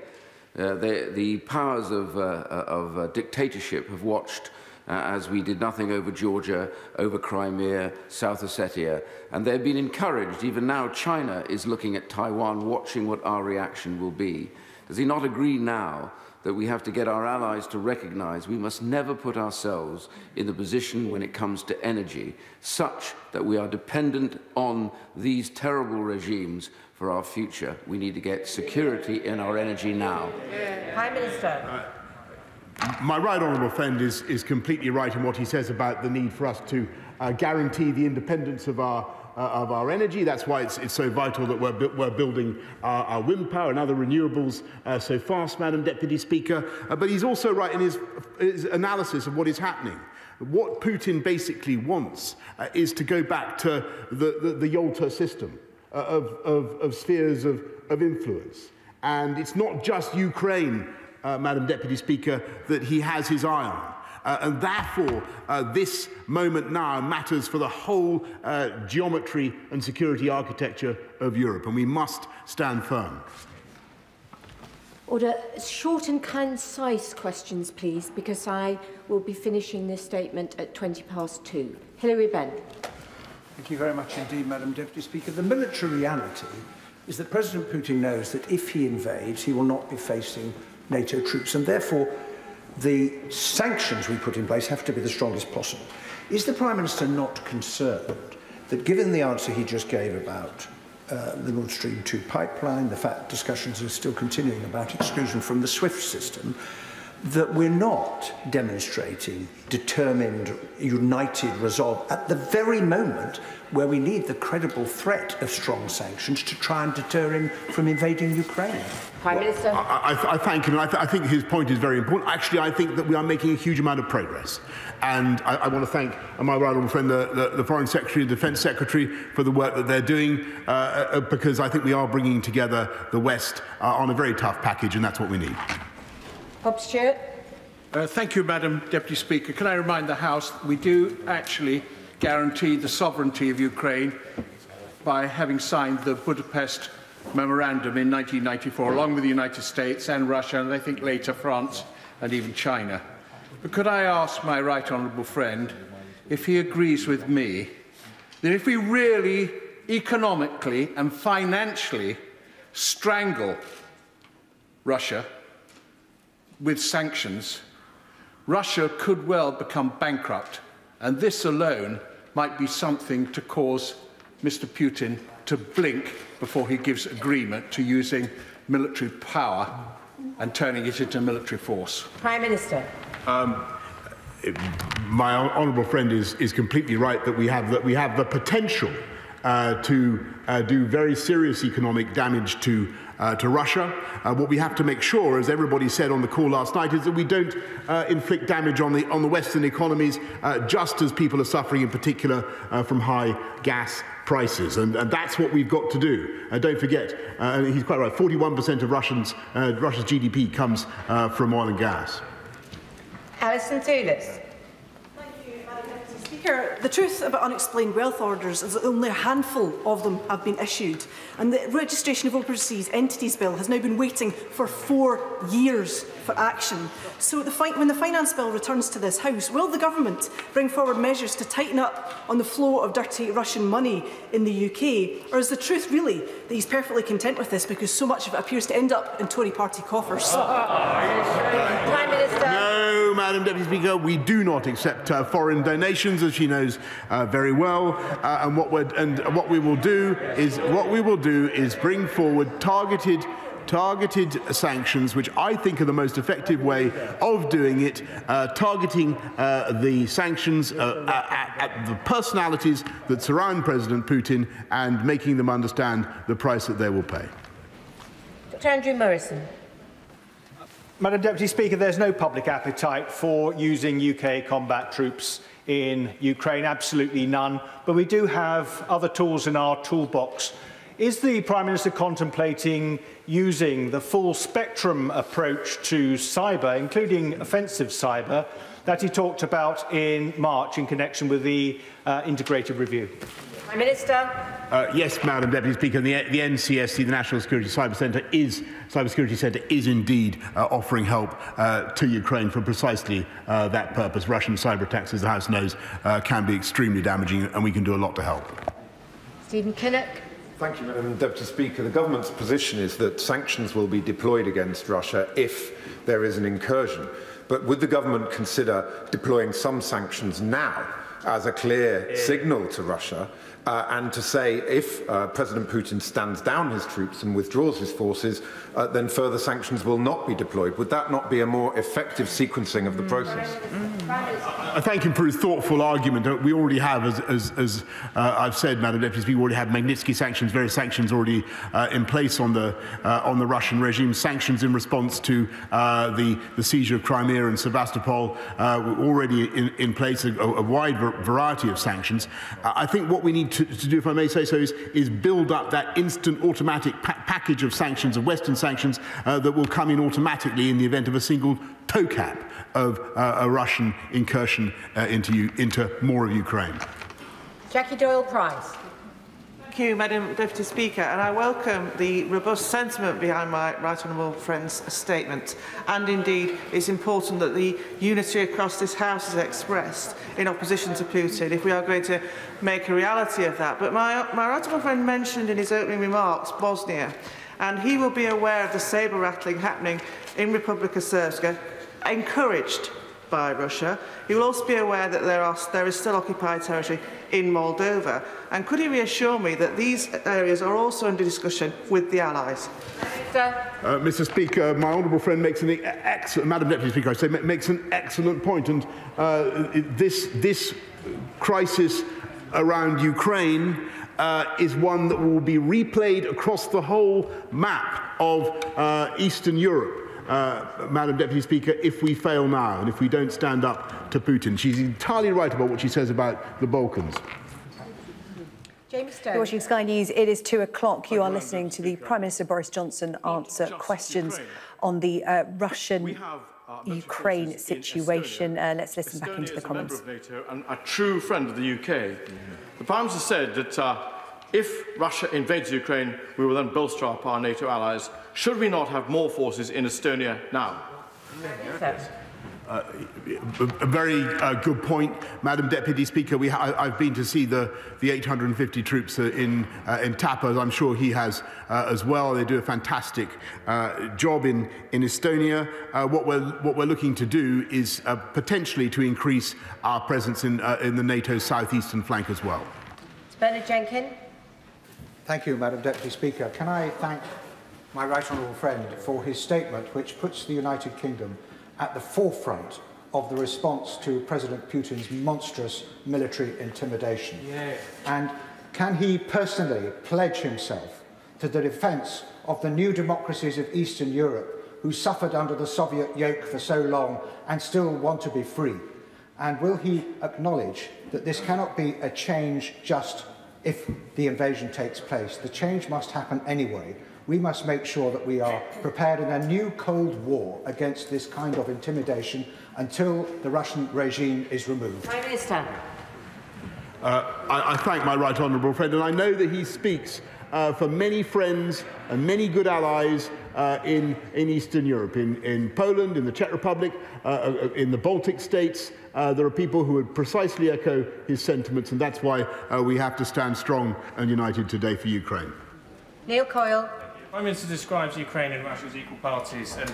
the powers of dictatorship have watched as we did nothing over Georgia, over Crimea, South Ossetia, and they've been encouraged. Even now, China is looking at Taiwan, watching what our reaction will be. Does he not agree now that we have to get our allies to recognise we must never put ourselves in the position when it comes to energy, such that we are dependent on these terrible regimes for our future? We need to get security in our energy now. Prime Minister. My right honourable friend is completely right in what he says about the need for us to guarantee the independence of our energy. That's why it's so vital that we're building our wind power and other renewables so fast, Madam Deputy Speaker. But he's also right in his analysis of what is happening. What Putin basically wants is to go back to the Yalta system of spheres of influence. And it's not just Ukraine, Madam Deputy Speaker, that he has his eye on. And therefore, this moment now matters for the whole geometry and security architecture of Europe, and we must stand firm. Order. Short and concise questions, please, because I will be finishing this statement at 2:20. Hilary Benn. Thank you very much indeed, Madam Deputy Speaker. The military reality is that President Putin knows that if he invades, he will not be facing NATO troops, and therefore the sanctions we put in place have to be the strongest possible. Is the Prime Minister not concerned that, given the answer he just gave about the Nord Stream 2 pipeline, the fact discussions are still continuing about exclusion from the SWIFT system, that we're not demonstrating determined, united resolve at the very moment where we need the credible threat of strong sanctions to try and deter him from invading Ukraine? Prime Minister. I thank him, and I think his point is very important. Actually, I think that we are making a huge amount of progress. And I want to thank my right honourable friend, the Foreign Secretary and Defence Secretary, for the work that they're doing, because I think we are bringing together the West on a very tough package, and that's what we need. Bob Stewart. Thank you, Madam Deputy Speaker. Can I remind the House we do actually guarantee the sovereignty of Ukraine by having signed the Budapest Memorandum in 1994, along with the United States and Russia, and I think later France and even China. But could I ask my right honourable friend if he agrees with me that if we really economically and financially strangle Russia with sanctions, Russia could well become bankrupt, and this alone might be something to cause Mr. Putin to blink before he gives agreement to using military power and turning it into military force. Prime Minister. My honourable friend is completely right that we have the potential to do very serious economic damage to Russia. What we have to make sure, as everybody said on the call last night, is that we don't inflict damage on the Western economies, just as people are suffering in particular from high gas prices. And that's what we've got to do. Don't forget, he's quite right, 41% of Russia's GDP comes from oil and gas. Alison Toulis. Thank you, Madam Deputy Speaker. the truth about unexplained wealth orders is that only a handful of them have been issued, and the Registration of Overseas Entities Bill has now been waiting for 4 years for action. So when the Finance Bill returns to this House, will the Government bring forward measures to tighten up on the flow of dirty Russian money in the UK? Or is the truth really that he's perfectly content with this because so much of it appears to end up in Tory party coffers? Prime Minister. No, Madam Deputy Speaker, we do not accept foreign donations, as she knows very well. And what we will do is bring forward targeted sanctions, which I think are the most effective way of doing it, targeting the sanctions at the personalities that surround President Putin and making them understand the price that they will pay. Dr. Andrew Morrison. Madam Deputy Speaker, there's no public appetite for using UK combat troops in Ukraine, absolutely none, but we do have other tools in our toolbox. Is the Prime Minister contemplating using the full spectrum approach to cyber, including offensive cyber, that he talked about in March in connection with the integrated review? Prime Minister. Yes, Madam Deputy Speaker, the NCSC, the National Security Cybersecurity Centre, is indeed offering help to Ukraine for precisely that purpose. Russian cyber attacks, as the House knows, can be extremely damaging, and we can do a lot to help. Stephen Kinnock. Thank you, Madam Deputy Speaker. The government's position is that sanctions will be deployed against Russia if there is an incursion. But would the government consider deploying some sanctions now as a clear signal to Russia and to say if President Putin stands down his troops and withdraws his forces, then further sanctions will not be deployed? Would that not be a more effective sequencing of the process? I thank him for his thoughtful argument. We already have, as I've said, Madam Deputy Speaker, we already have Magnitsky sanctions, various sanctions already in place on the Russian regime, sanctions in response to the siege of Crimea and Sevastopol, already in place, a wide variety of sanctions. I think what we need to do, if I may say so, is build up that instant automatic package of sanctions, of Western sanctions, that will come in automatically in the event of a single toe cap of a Russian incursion into more of Ukraine. Jackie Doyle-Price. Thank you, Madam Deputy Speaker, and I welcome the robust sentiment behind my right honourable friend's statement. And indeed, it's important that the unity across this House is expressed in opposition to Putin if we are going to make a reality of that. But my right honourable friend mentioned in his opening remarks Bosnia, and he will be aware of the sabre rattling happening in Republika Srpska, encouraged by Russia. He will also be aware that there is still occupied territory in Moldova. And could he reassure me that these areas are also under discussion with the Allies? Mr. Speaker, my honourable friend makes an excellent, Madam Deputy Speaker, I say, makes an excellent point. And this crisis around Ukraine is one that will be replayed across the whole map of Eastern Europe. Madam Deputy Speaker, if we fail now and if we don't stand up to Putin. She's entirely right about what she says about the Balkans. James Stone. You're watching Sky News. It is 2 o'clock. You are listening to the Prime Minister Boris Johnson answer questions on the Russian-Ukraine situation. Let's listen back into the comments. As a member of NATO and a true friend of the UK, the Prime Minister said that if Russia invades Ukraine, we will then bolster up our NATO allies. Should we not have more forces in Estonia now? A very good point, Madam Deputy Speaker. I've been to see the 850 troops in Tapa. I'm sure he has as well. They do a fantastic job in Estonia. What we're looking to do is potentially to increase our presence in the NATO southeastern flank as well. Bernard Jenkin. Thank you, Madam Deputy Speaker. Can I thank my right honourable friend for his statement, which puts the United Kingdom at the forefront of the response to President Putin's monstrous military intimidation. Yeah. And can he personally pledge himself to the defence of the new democracies of Eastern Europe who suffered under the Soviet yoke for so long and still want to be free? And will he acknowledge that this cannot be a change just if the invasion takes place? The change must happen anyway. We must make sure that we are prepared in a new Cold War against this kind of intimidation until the Russian regime is removed. Prime Minister. I thank my right honourable friend, and I know that he speaks for many friends and many good allies in Eastern Europe, in Poland, in the Czech Republic, in the Baltic states. There are people who would precisely echo his sentiments, and that's why we have to stand strong and united today for Ukraine. Neil Coyle. The Prime Minister describes Ukraine and Russia as equal parties, and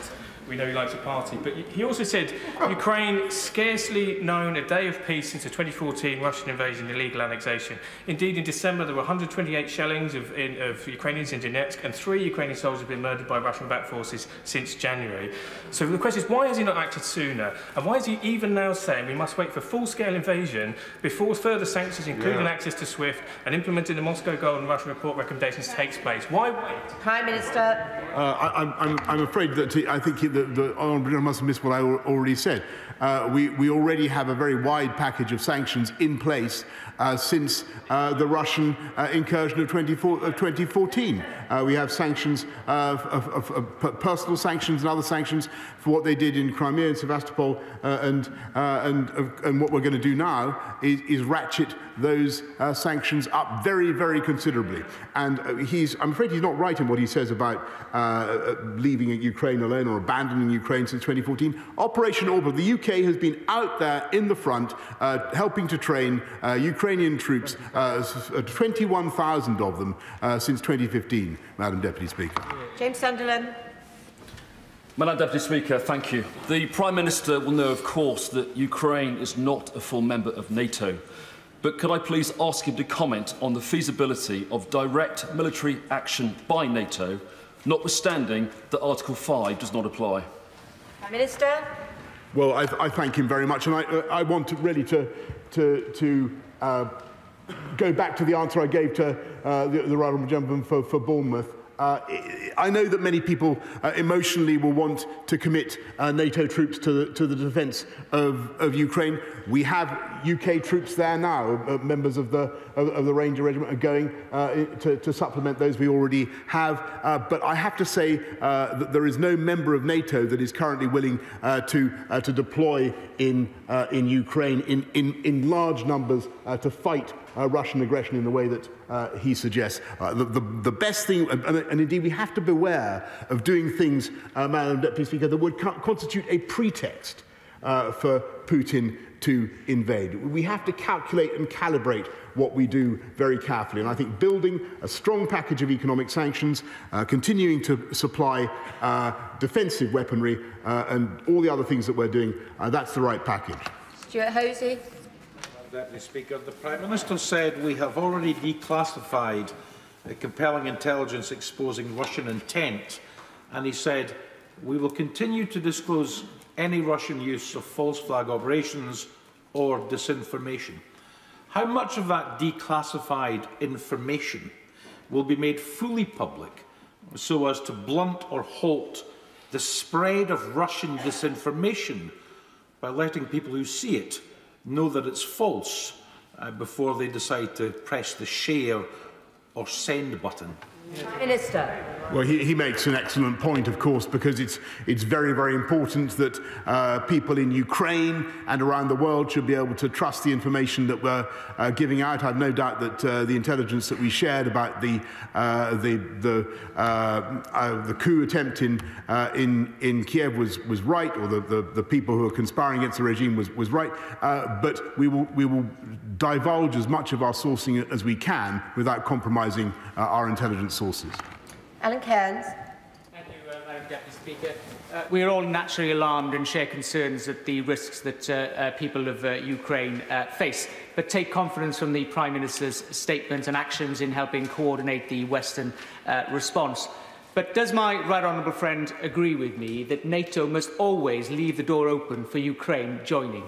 we know he likes a party, but he also said Ukraine scarcely known a day of peace since the 2014 Russian invasion and illegal annexation. Indeed, in December there were 128 shellings of Ukrainians in Donetsk, and 3 Ukrainian soldiers have been murdered by Russian-backed forces since January. So the question is, why has he not acted sooner? And why is he even now saying we must wait for full-scale invasion before further sanctions, including access to SWIFT, and implementing the Moscow Golden Russian Report recommendations takes place? Why wait? Prime Minister. I'm afraid that I think the Honourable must have missed what I already said. We already have a very wide package of sanctions in place since the Russian incursion of 2014. We have sanctions, personal sanctions and other sanctions for what they did in Crimea and Sevastopol, and what we're going to do now is ratchet those sanctions up very, very considerably. And I'm afraid he's not right in what he says about leaving Ukraine alone or abandoning Ukraine since 2014. Operation Orbital, the UK has been out there in the front helping to train Ukrainian troops, 21,000 of them since 2015, Madam Deputy Speaker. James Sunderland. Madam Deputy Speaker, thank you. The Prime Minister will know, of course, that Ukraine is not a full member of NATO. But could I please ask him to comment on the feasibility of direct military action by NATO, notwithstanding that Article 5 does not apply? Prime Minister. Well, I thank him very much, and I want to really to go back to the answer I gave to the right honourable gentleman for Bournemouth. I know that many people emotionally will want to commit NATO troops to the defence of Ukraine. We have UK troops there now. Members of the Ranger Regiment are going to supplement those we already have. But I have to say that there is no member of NATO that is currently willing to deploy in Ukraine in large numbers to fight Russian aggression in the way that he suggests. The best thing, and indeed we have to beware of doing things, Madam Deputy Speaker, that would constitute a pretext for Putin to invade. We have to calculate and calibrate what we do very carefully. And I think building a strong package of economic sanctions, continuing to supply defensive weaponry, and all the other things that we're doing, that's the right package. Stuart Hosey. Deputy Speaker, the Prime Minister said we have already declassified compelling intelligence exposing Russian intent, and he said we will continue to disclose any Russian use of false flag operations or disinformation. How much of that declassified information will be made fully public so as to blunt or halt the spread of Russian disinformation by letting people who see it know that it's false before they decide to press the share or send button? Minister. Well, he makes an excellent point, of course, because it's very, very important that people in Ukraine and around the world should be able to trust the information that we're giving out. I've no doubt that the intelligence that we shared about the coup attempt in Kiev was right, or the people who are conspiring against the regime was right. But we will divulge as much of our sourcing as we can without compromising our intelligence sources. Alan Cairns. Thank you, Madam Deputy Speaker. We are all naturally alarmed and share concerns at the risks that people of Ukraine face, but take confidence from the Prime Minister's statement and actions in helping coordinate the Western response. But does my right honourable friend agree with me that NATO must always leave the door open for Ukraine joining?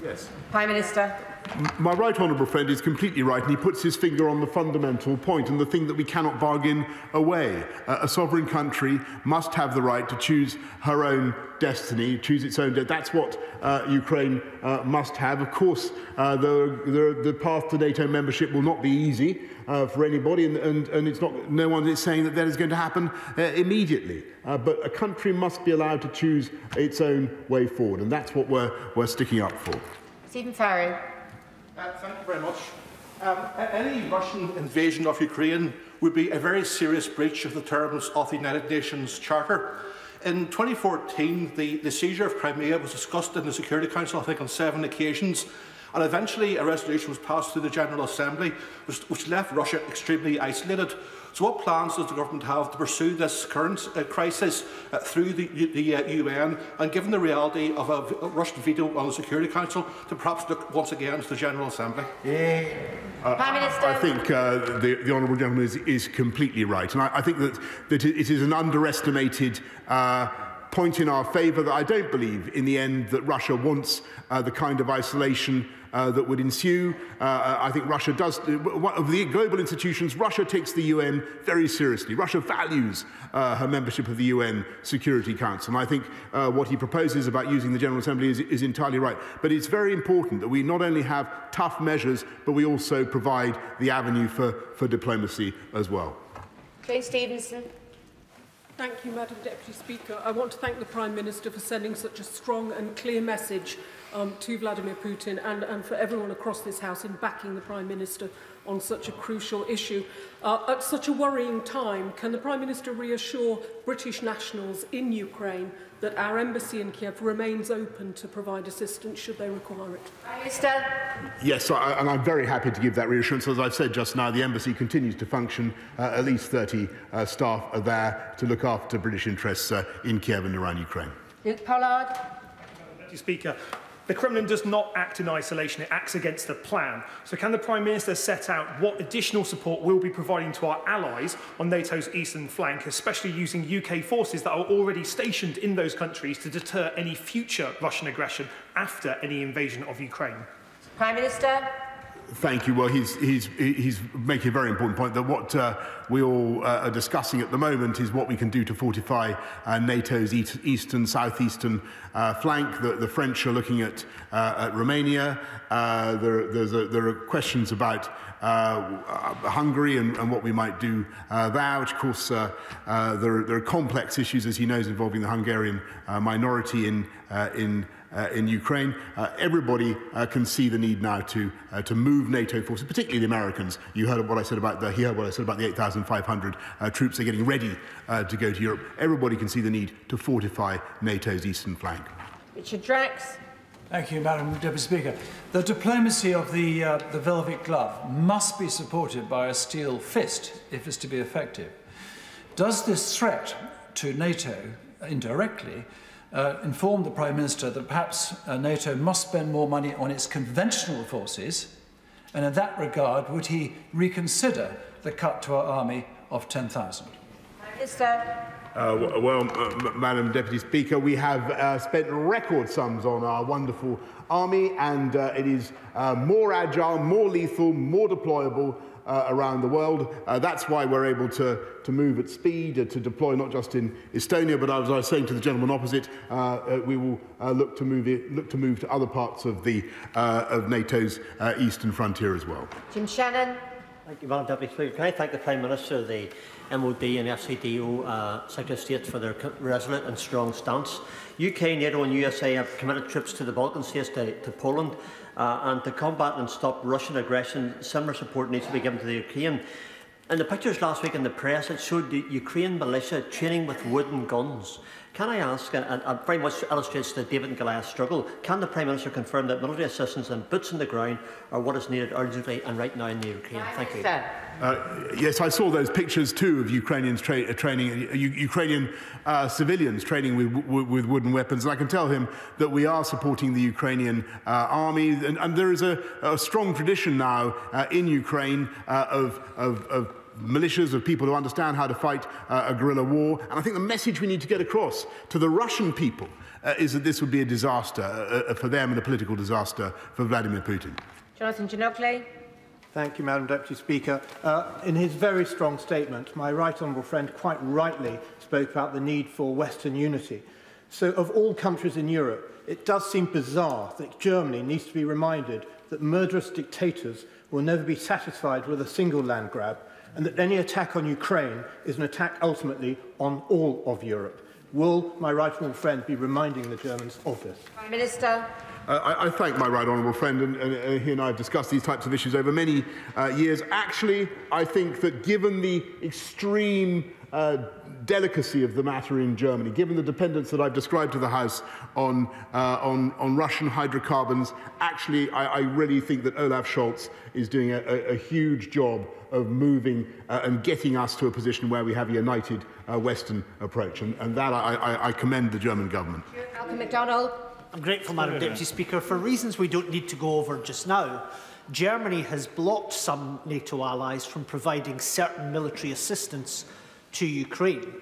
Yes. Prime Minister. My right honourable friend is completely right, and he puts his finger on the fundamental point and the thing that we cannot bargain away. A sovereign country must have the right to choose her own destiny, choose its own destiny. That's what Ukraine must have. Of course, the path to NATO membership will not be easy for anybody, and it's not. No one is saying that is going to happen immediately. But a country must be allowed to choose its own way forward, and that's what we're sticking up for. Stephen Farrow. Thank you very much. Any Russian invasion of Ukraine would be a very serious breach of the terms of the United Nations Charter. In 2014, the seizure of Crimea was discussed in the Security Council, I think, on 7 occasions, and eventually a resolution was passed through the General Assembly, which left Russia extremely isolated. So what plans does the government have to pursue this current crisis through the UN, and given the reality of a Russian veto on the Security Council, to perhaps look once again to the General Assembly? Prime Minister. I think the honourable gentleman is completely right, and I think that it is an underestimated point in our favour that I don't believe in the end that Russia wants the kind of isolation that would ensue. I think Russia does, of the global institutions, Russia takes the UN very seriously. Russia values her membership of the UN Security Council, and I think what he proposes about using the General Assembly is entirely right. But it's very important that we not only have tough measures, but we also provide the avenue for diplomacy as well. Jane Stevenson. Thank you, Madam Deputy Speaker. I want to thank the Prime Minister for sending such a strong and clear message to Vladimir Putin and for everyone across this House in backing the Prime Minister on such a crucial issue. At such a worrying time, can the Prime Minister reassure British nationals in Ukraine that our embassy in Kiev remains open to provide assistance should they require it? Prime Minister. Yes, and I'm very happy to give that reassurance. As I've said just now, the embassy continues to function. At least 30 staff are there to look after British interests in Kiev and around Ukraine. Luke Pollard. Mr. Speaker, the Kremlin does not act in isolation, it acts against a plan. So can the Prime Minister set out what additional support we'll be providing to our allies on NATO's eastern flank, especially using UK forces that are already stationed in those countries to deter any future Russian aggression after any invasion of Ukraine? Prime Minister. Thank you. Well, he's making a very important point that what we all are discussing at the moment is what we can do to fortify NATO's southeastern flank. The French are looking at Romania. There are questions about Hungary and what we might do there, which of course there are complex issues, as he knows, involving the Hungarian minority in Ukraine. Everybody can see the need now to move NATO forces, particularly the Americans. You heard what I said about the 8,500 troops are getting ready to go to Europe. Everybody can see the need to fortify NATO's eastern flank. Richard Drax. Thank you, Madam Deputy Speaker. The diplomacy of the velvet glove must be supported by a steel fist if it's to be effective. Does this threat to NATO indirectly inform the Prime Minister that perhaps NATO must spend more money on its conventional forces, and in that regard, would he reconsider the cut to our army of 10,000? Well, Madam Deputy Speaker, we have spent record sums on our wonderful army, and it is more agile, more lethal, more deployable around the world. That's why we're able to move at speed, to deploy not just in Estonia, but as I was saying to the gentleman opposite, we will look to move to other parts of NATO's eastern frontier as well. Jim Shannon. Thank you, Madam Deputy Speaker. Can I thank the Prime Minister, the MOD and FCDO Secretary of State for their resolute and strong stance. UK, NATO and USA have committed troops to the Balkan states, to Poland, and to combat and stop Russian aggression, similar support needs to be given to the Ukraine. In the pictures last week in the press, it showed the Ukraine militia training with wooden guns. Can I ask, and very much illustrates the David and Goliath struggle, can the Prime Minister confirm that military assistance and boots on the ground are what is needed urgently and right now in the Ukraine? Thank you. Yes, I saw those pictures too of Ukrainian civilians training with wooden weapons, and I can tell him that we are supporting the Ukrainian army, and there is a strong tradition now in Ukraine of militias, of people who understand how to fight a guerrilla war. And I think the message we need to get across to the Russian people is that this would be a disaster for them and a political disaster for Vladimir Putin. Jonathan Ginocchia. Thank you, Madam Deputy Speaker. In his very strong statement, my right honourable friend quite rightly spoke about the need for Western unity. So of all countries in Europe, it does seem bizarre that Germany needs to be reminded that murderous dictators will never be satisfied with a single land grab, and that any attack on Ukraine is an attack ultimately on all of Europe. Will my right honourable friend be reminding the Germans of this? Prime Minister. I thank my right honourable friend, and he and I have discussed these types of issues over many years. Actually, I think that given the extreme delicacy of the matter in Germany, given the dependence that I've described to the House on Russian hydrocarbons, actually, I really think that Olaf Scholz is doing a huge job of moving and getting us to a position where we have a united Western approach. And that I commend the German government. Malcolm MacDonald. I'm grateful, Madam Deputy Speaker. For reasons we don't need to go over just now, Germany has blocked some NATO allies from providing certain military assistance to Ukraine.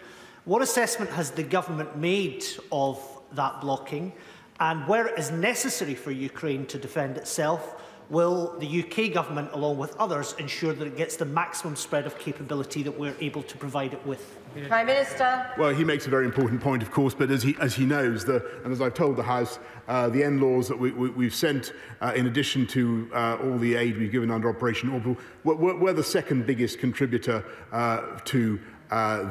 What assessment has the government made of that blocking? And where it is necessary for Ukraine to defend itself, will the UK government, along with others, ensure that it gets the maximum spread of capability that we're able to provide it with? Prime Minister. Well, he makes a very important point, of course, but as he knows, and as I've told the House, the NLAWs that we've sent, in addition to all the aid we've given under Operation Orbital, were the second biggest contributor to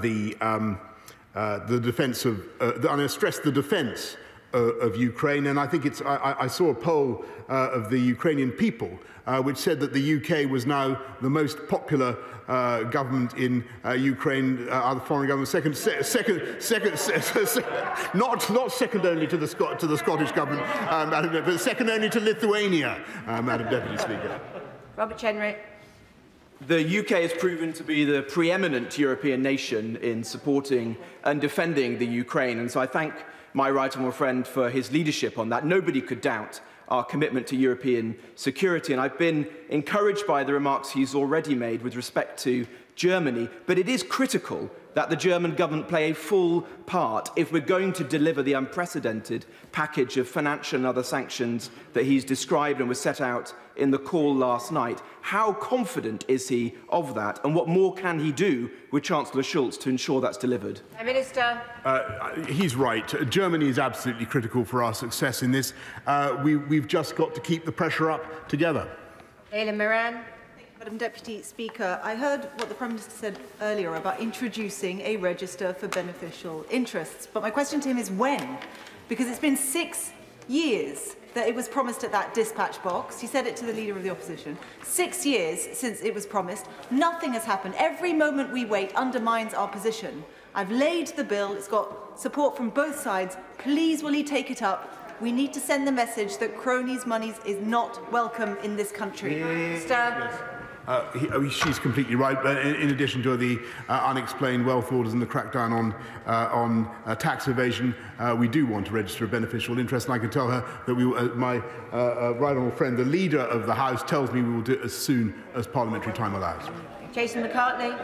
the defence of, and I stress the defence of Ukraine. And I think I saw a poll of the Ukrainian people which said that the UK was now the most popular government in Ukraine, the foreign government, not second only to the Scottish government, but second only to Lithuania, Madam Deputy Speaker. Robert Chenrick. The UK has proven to be the preeminent European nation in supporting and defending the Ukraine, and so I thank my right honourable friend for his leadership on that. Nobody could doubt our commitment to European security, and I've been encouraged by the remarks he's already made with respect to Germany, but it is critical that the German government play a full part if we're going to deliver the unprecedented package of financial and other sanctions that he's described and was set out in the call last night. How confident is he of that, and what more can he do with Chancellor Schulz to ensure that's delivered? Prime Minister. He's right. Germany is absolutely critical for our success in this. We've just got to keep the pressure up together. Leila Moran. Madam Deputy Speaker, I heard what the Prime Minister said earlier about introducing a register for beneficial interests, but my question to him is when? Because it's been 6 years that it was promised at that dispatch box. He said it to the Leader of the Opposition. 6 years since it was promised. Nothing has happened. Every moment we wait undermines our position. I've laid the bill. It's got support from both sides. Please, will he take it up? We need to send the message that cronies' money is not welcome in this country. She's completely right. But in addition to the unexplained wealth orders and the crackdown on tax evasion, we do want to register a beneficial interest. And I can tell her that my right honourable friend, the Leader of the House, tells me we will do it as soon as parliamentary time allows. Jason McCartney.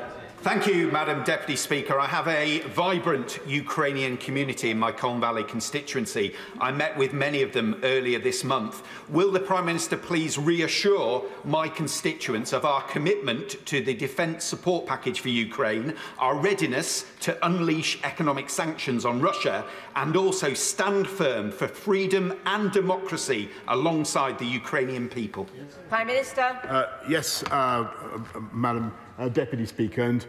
Thank you, Madam Deputy Speaker. I have a vibrant Ukrainian community in my Colne Valley constituency. I met with many of them earlier this month. Will the Prime Minister please reassure my constituents of our commitment to the defence support package for Ukraine, our readiness to unleash economic sanctions on Russia, and also stand firm for freedom and democracy alongside the Ukrainian people? Prime Minister. Yes, Madam Deputy Speaker, and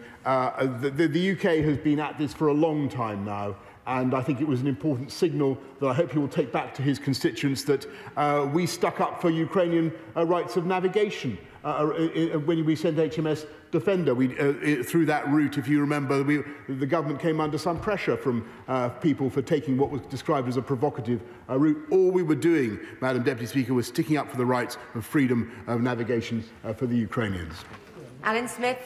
the UK has been at this for a long time now, and I think it was an important signal that I hope he will take back to his constituents that we stuck up for Ukrainian rights of navigation when we sent HMS Defender. Through that route, if you remember, the government came under some pressure from people for taking what was described as a provocative route. All we were doing, Madam Deputy Speaker, was sticking up for the rights of freedom of navigation for the Ukrainians. Alan Smith.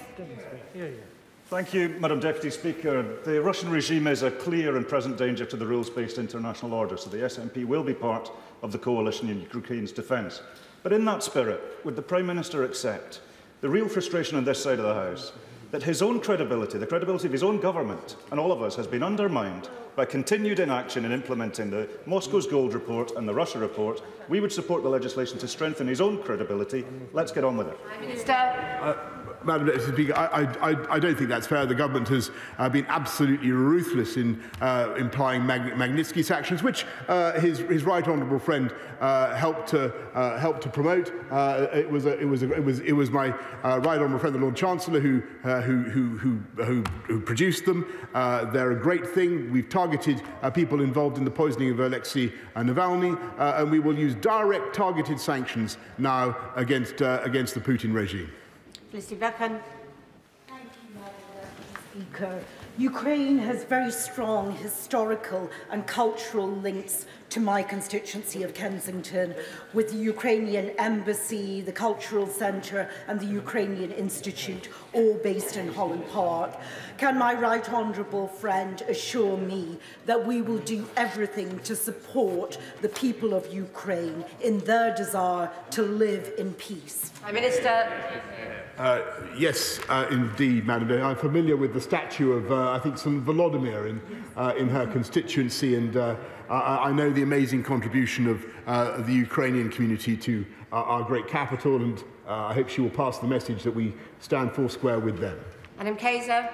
Thank you, Madam Deputy Speaker. The Russian regime is a clear and present danger to the rules-based international order, so the SNP will be part of the coalition in Ukraine's defence. But in that spirit, would the Prime Minister accept the real frustration on this side of the House that his own credibility, the credibility of his own government and all of us, has been undermined by continued inaction in implementing the Moscow's Gold Report and the Russia Report? We would support the legislation to strengthen his own credibility. Let's get on with it. Prime Minister. Madam Deputy Speaker, I don't think that's fair. The government has been absolutely ruthless in implying Magnitsky sanctions, which his right honourable friend helped to promote. It was my right honourable friend, the Lord Chancellor, who produced them. They're a great thing. We've targeted people involved in the poisoning of Alexei Navalny, and we will use direct targeted sanctions now against the Putin regime. Speaker, Ukraine has very strong historical and cultural links to my constituency of Kensington, with the Ukrainian Embassy, the Cultural Centre and the Ukrainian Institute, all based in Holland Park. Can my right honourable friend assure me that we will do everything to support the people of Ukraine in their desire to live in peace? Prime Minister. Yes, indeed, Madam President. I'm familiar with the statue of, I think, St. Volodymyr in her constituency, and I know the amazing contribution of the Ukrainian community to our great capital, and I hope she will pass the message that we stand foursquare with them. Madam Kaiser.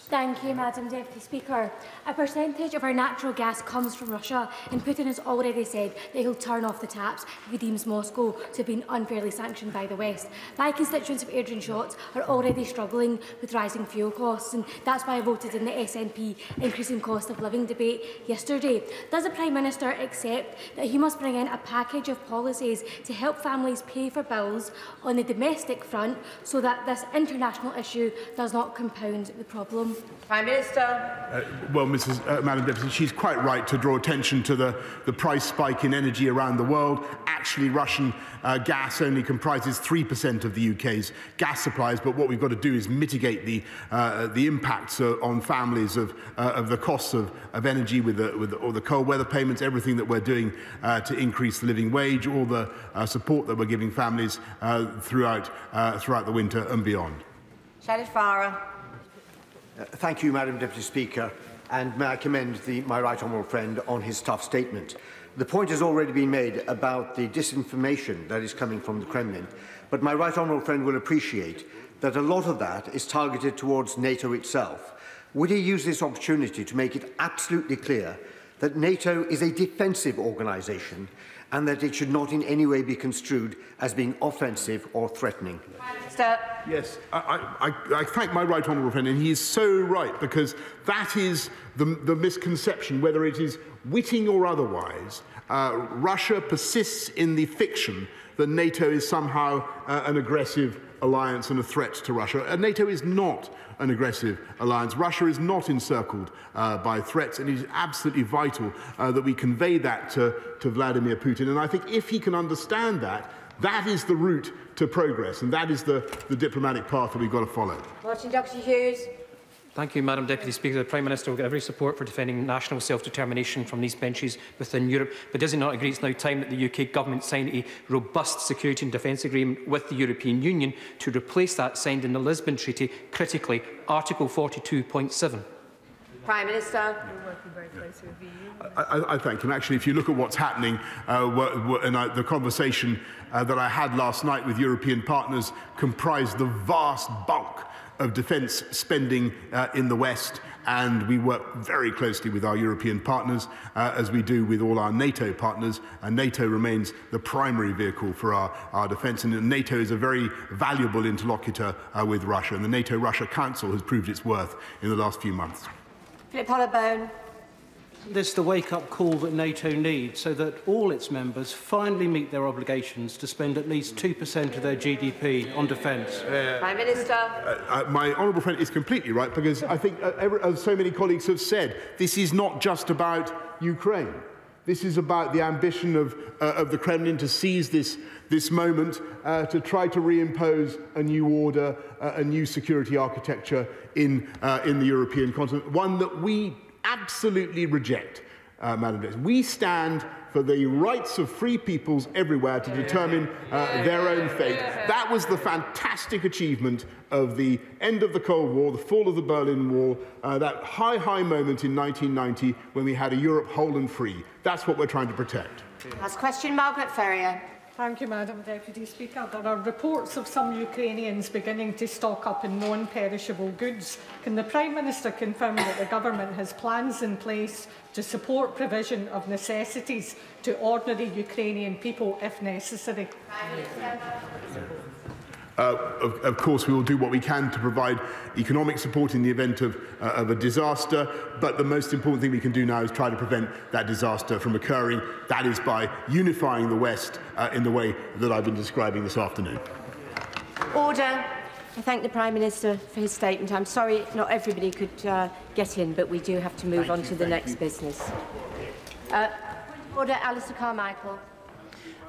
Thank you, Madam Deputy Speaker. A percentage of our natural gas comes from Russia, and Putin has already said that he'll turn off the taps if he deems Moscow to have been unfairly sanctioned by the West. My constituents of Airdrie and Shotts are already struggling with rising fuel costs, and that's why I voted in the SNP increasing cost of living debate yesterday. Does the Prime Minister accept that he must bring in a package of policies to help families pay for bills on the domestic front so that this international issue does not compound the problem? Prime Minister. Well, Madam Deputy, she's quite right to draw attention to the price spike in energy around the world. Actually, Russian gas only comprises 3% of the UK's gas supplies, but what we've got to do is mitigate the impacts on families of the costs of energy with all the cold weather payments, everything that we're doing to increase the living wage, all the support that we're giving families throughout the winter and beyond. Shadid Farah. Thank you, Madam Deputy Speaker, and may I commend my right honourable friend on his tough statement. The point has already been made about the disinformation that is coming from the Kremlin, but my right honourable friend will appreciate that a lot of that is targeted towards NATO itself. Would he use this opportunity to make it absolutely clear that NATO is a defensive organisation and that it should not in any way be construed as being offensive or threatening? Yes, I thank my right honourable friend, and he is so right, because that is the misconception, whether it is witting or otherwise. Russia persists in the fiction that NATO is somehow an aggressive alliance and a threat to Russia. NATO is not an aggressive alliance. Russia is not encircled by threats, and it is absolutely vital that we convey that to Vladimir Putin. And I think if he can understand that, that is the route to progress, and that is the diplomatic path that we've got to follow. Martin Dr. Hughes. Thank you, Madam Deputy Speaker. The Prime Minister will get every support for defending national self-determination from these benches within Europe. But does he not agree it's now time that the UK Government signed a robust security and defence agreement with the European Union to replace that signed in the Lisbon Treaty, critically, Article 42.7? Prime Minister. I thank him. Actually, if you look at what's happening, the conversation that I had last night with European partners comprised the vast bulk of defence spending in the West, and we work very closely with our European partners, as we do with all our NATO partners, and NATO remains the primary vehicle for our defence, and NATO is a very valuable interlocutor with Russia, and the NATO-Russia Council has proved its worth in the last few months. Philip Hollowbone. This is the wake-up call that NATO needs, so that all its members finally meet their obligations to spend at least 2% of their GDP on defence. Prime Minister. My honourable friend is completely right, because I think, as so many colleagues have said, this is not just about Ukraine. This is about the ambition of the Kremlin to seize this moment to try to reimpose a new order, a new security architecture in the European continent, one that we absolutely reject, Madam President. We stand for the rights of free peoples everywhere to determine their own fate. That was the fantastic achievement of the end of the Cold War, the fall of the Berlin Wall, that high moment in 1990 when we had a Europe whole and free. That's what we're trying to protect. Last question, Margaret Ferrier. Thank you, Madam Deputy Speaker. There are reports of some Ukrainians beginning to stock up in non-perishable goods. Can the Prime Minister confirm that the Government has plans in place to support provision of necessities to ordinary Ukrainian people if necessary? Of course, we will do what we can to provide economic support in the event of a disaster, but the most important thing we can do now is try to prevent that disaster from occurring. That is by unifying the West in the way that I've been describing this afternoon. Order. I thank the Prime Minister for his statement. I'm sorry not everybody could get in, but we do have to move on to the next business. Order, Alistair Carmichael.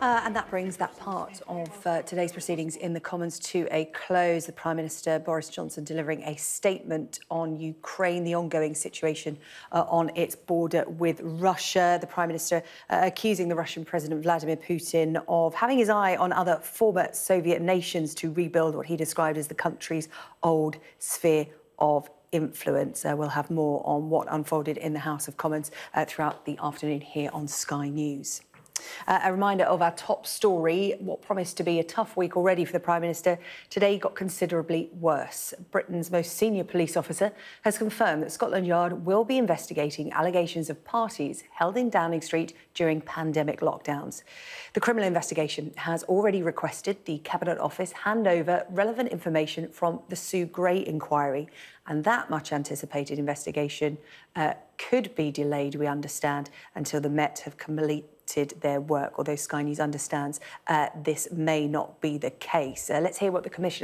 And that brings that part of today's proceedings in the Commons to a close. The Prime Minister, Boris Johnson, delivering a statement on Ukraine, the ongoing situation on its border with Russia. The Prime Minister accusing the Russian President Vladimir Putin of having his eye on other former Soviet nations to rebuild what he described as the country's old sphere of influence. We'll have more on what unfolded in the House of Commons throughout the afternoon here on Sky News. A reminder of our top story. What promised to be a tough week already for the Prime Minister today got considerably worse. Britain's most senior police officer has confirmed that Scotland Yard will be investigating allegations of parties held in Downing Street during pandemic lockdowns. The criminal investigation has already requested the Cabinet Office hand over relevant information from the Sue Gray inquiry, and that much anticipated investigation could be delayed, we understand, until the Met have completed their work, although Sky News understands this may not be the case. Let's hear what the Commissioner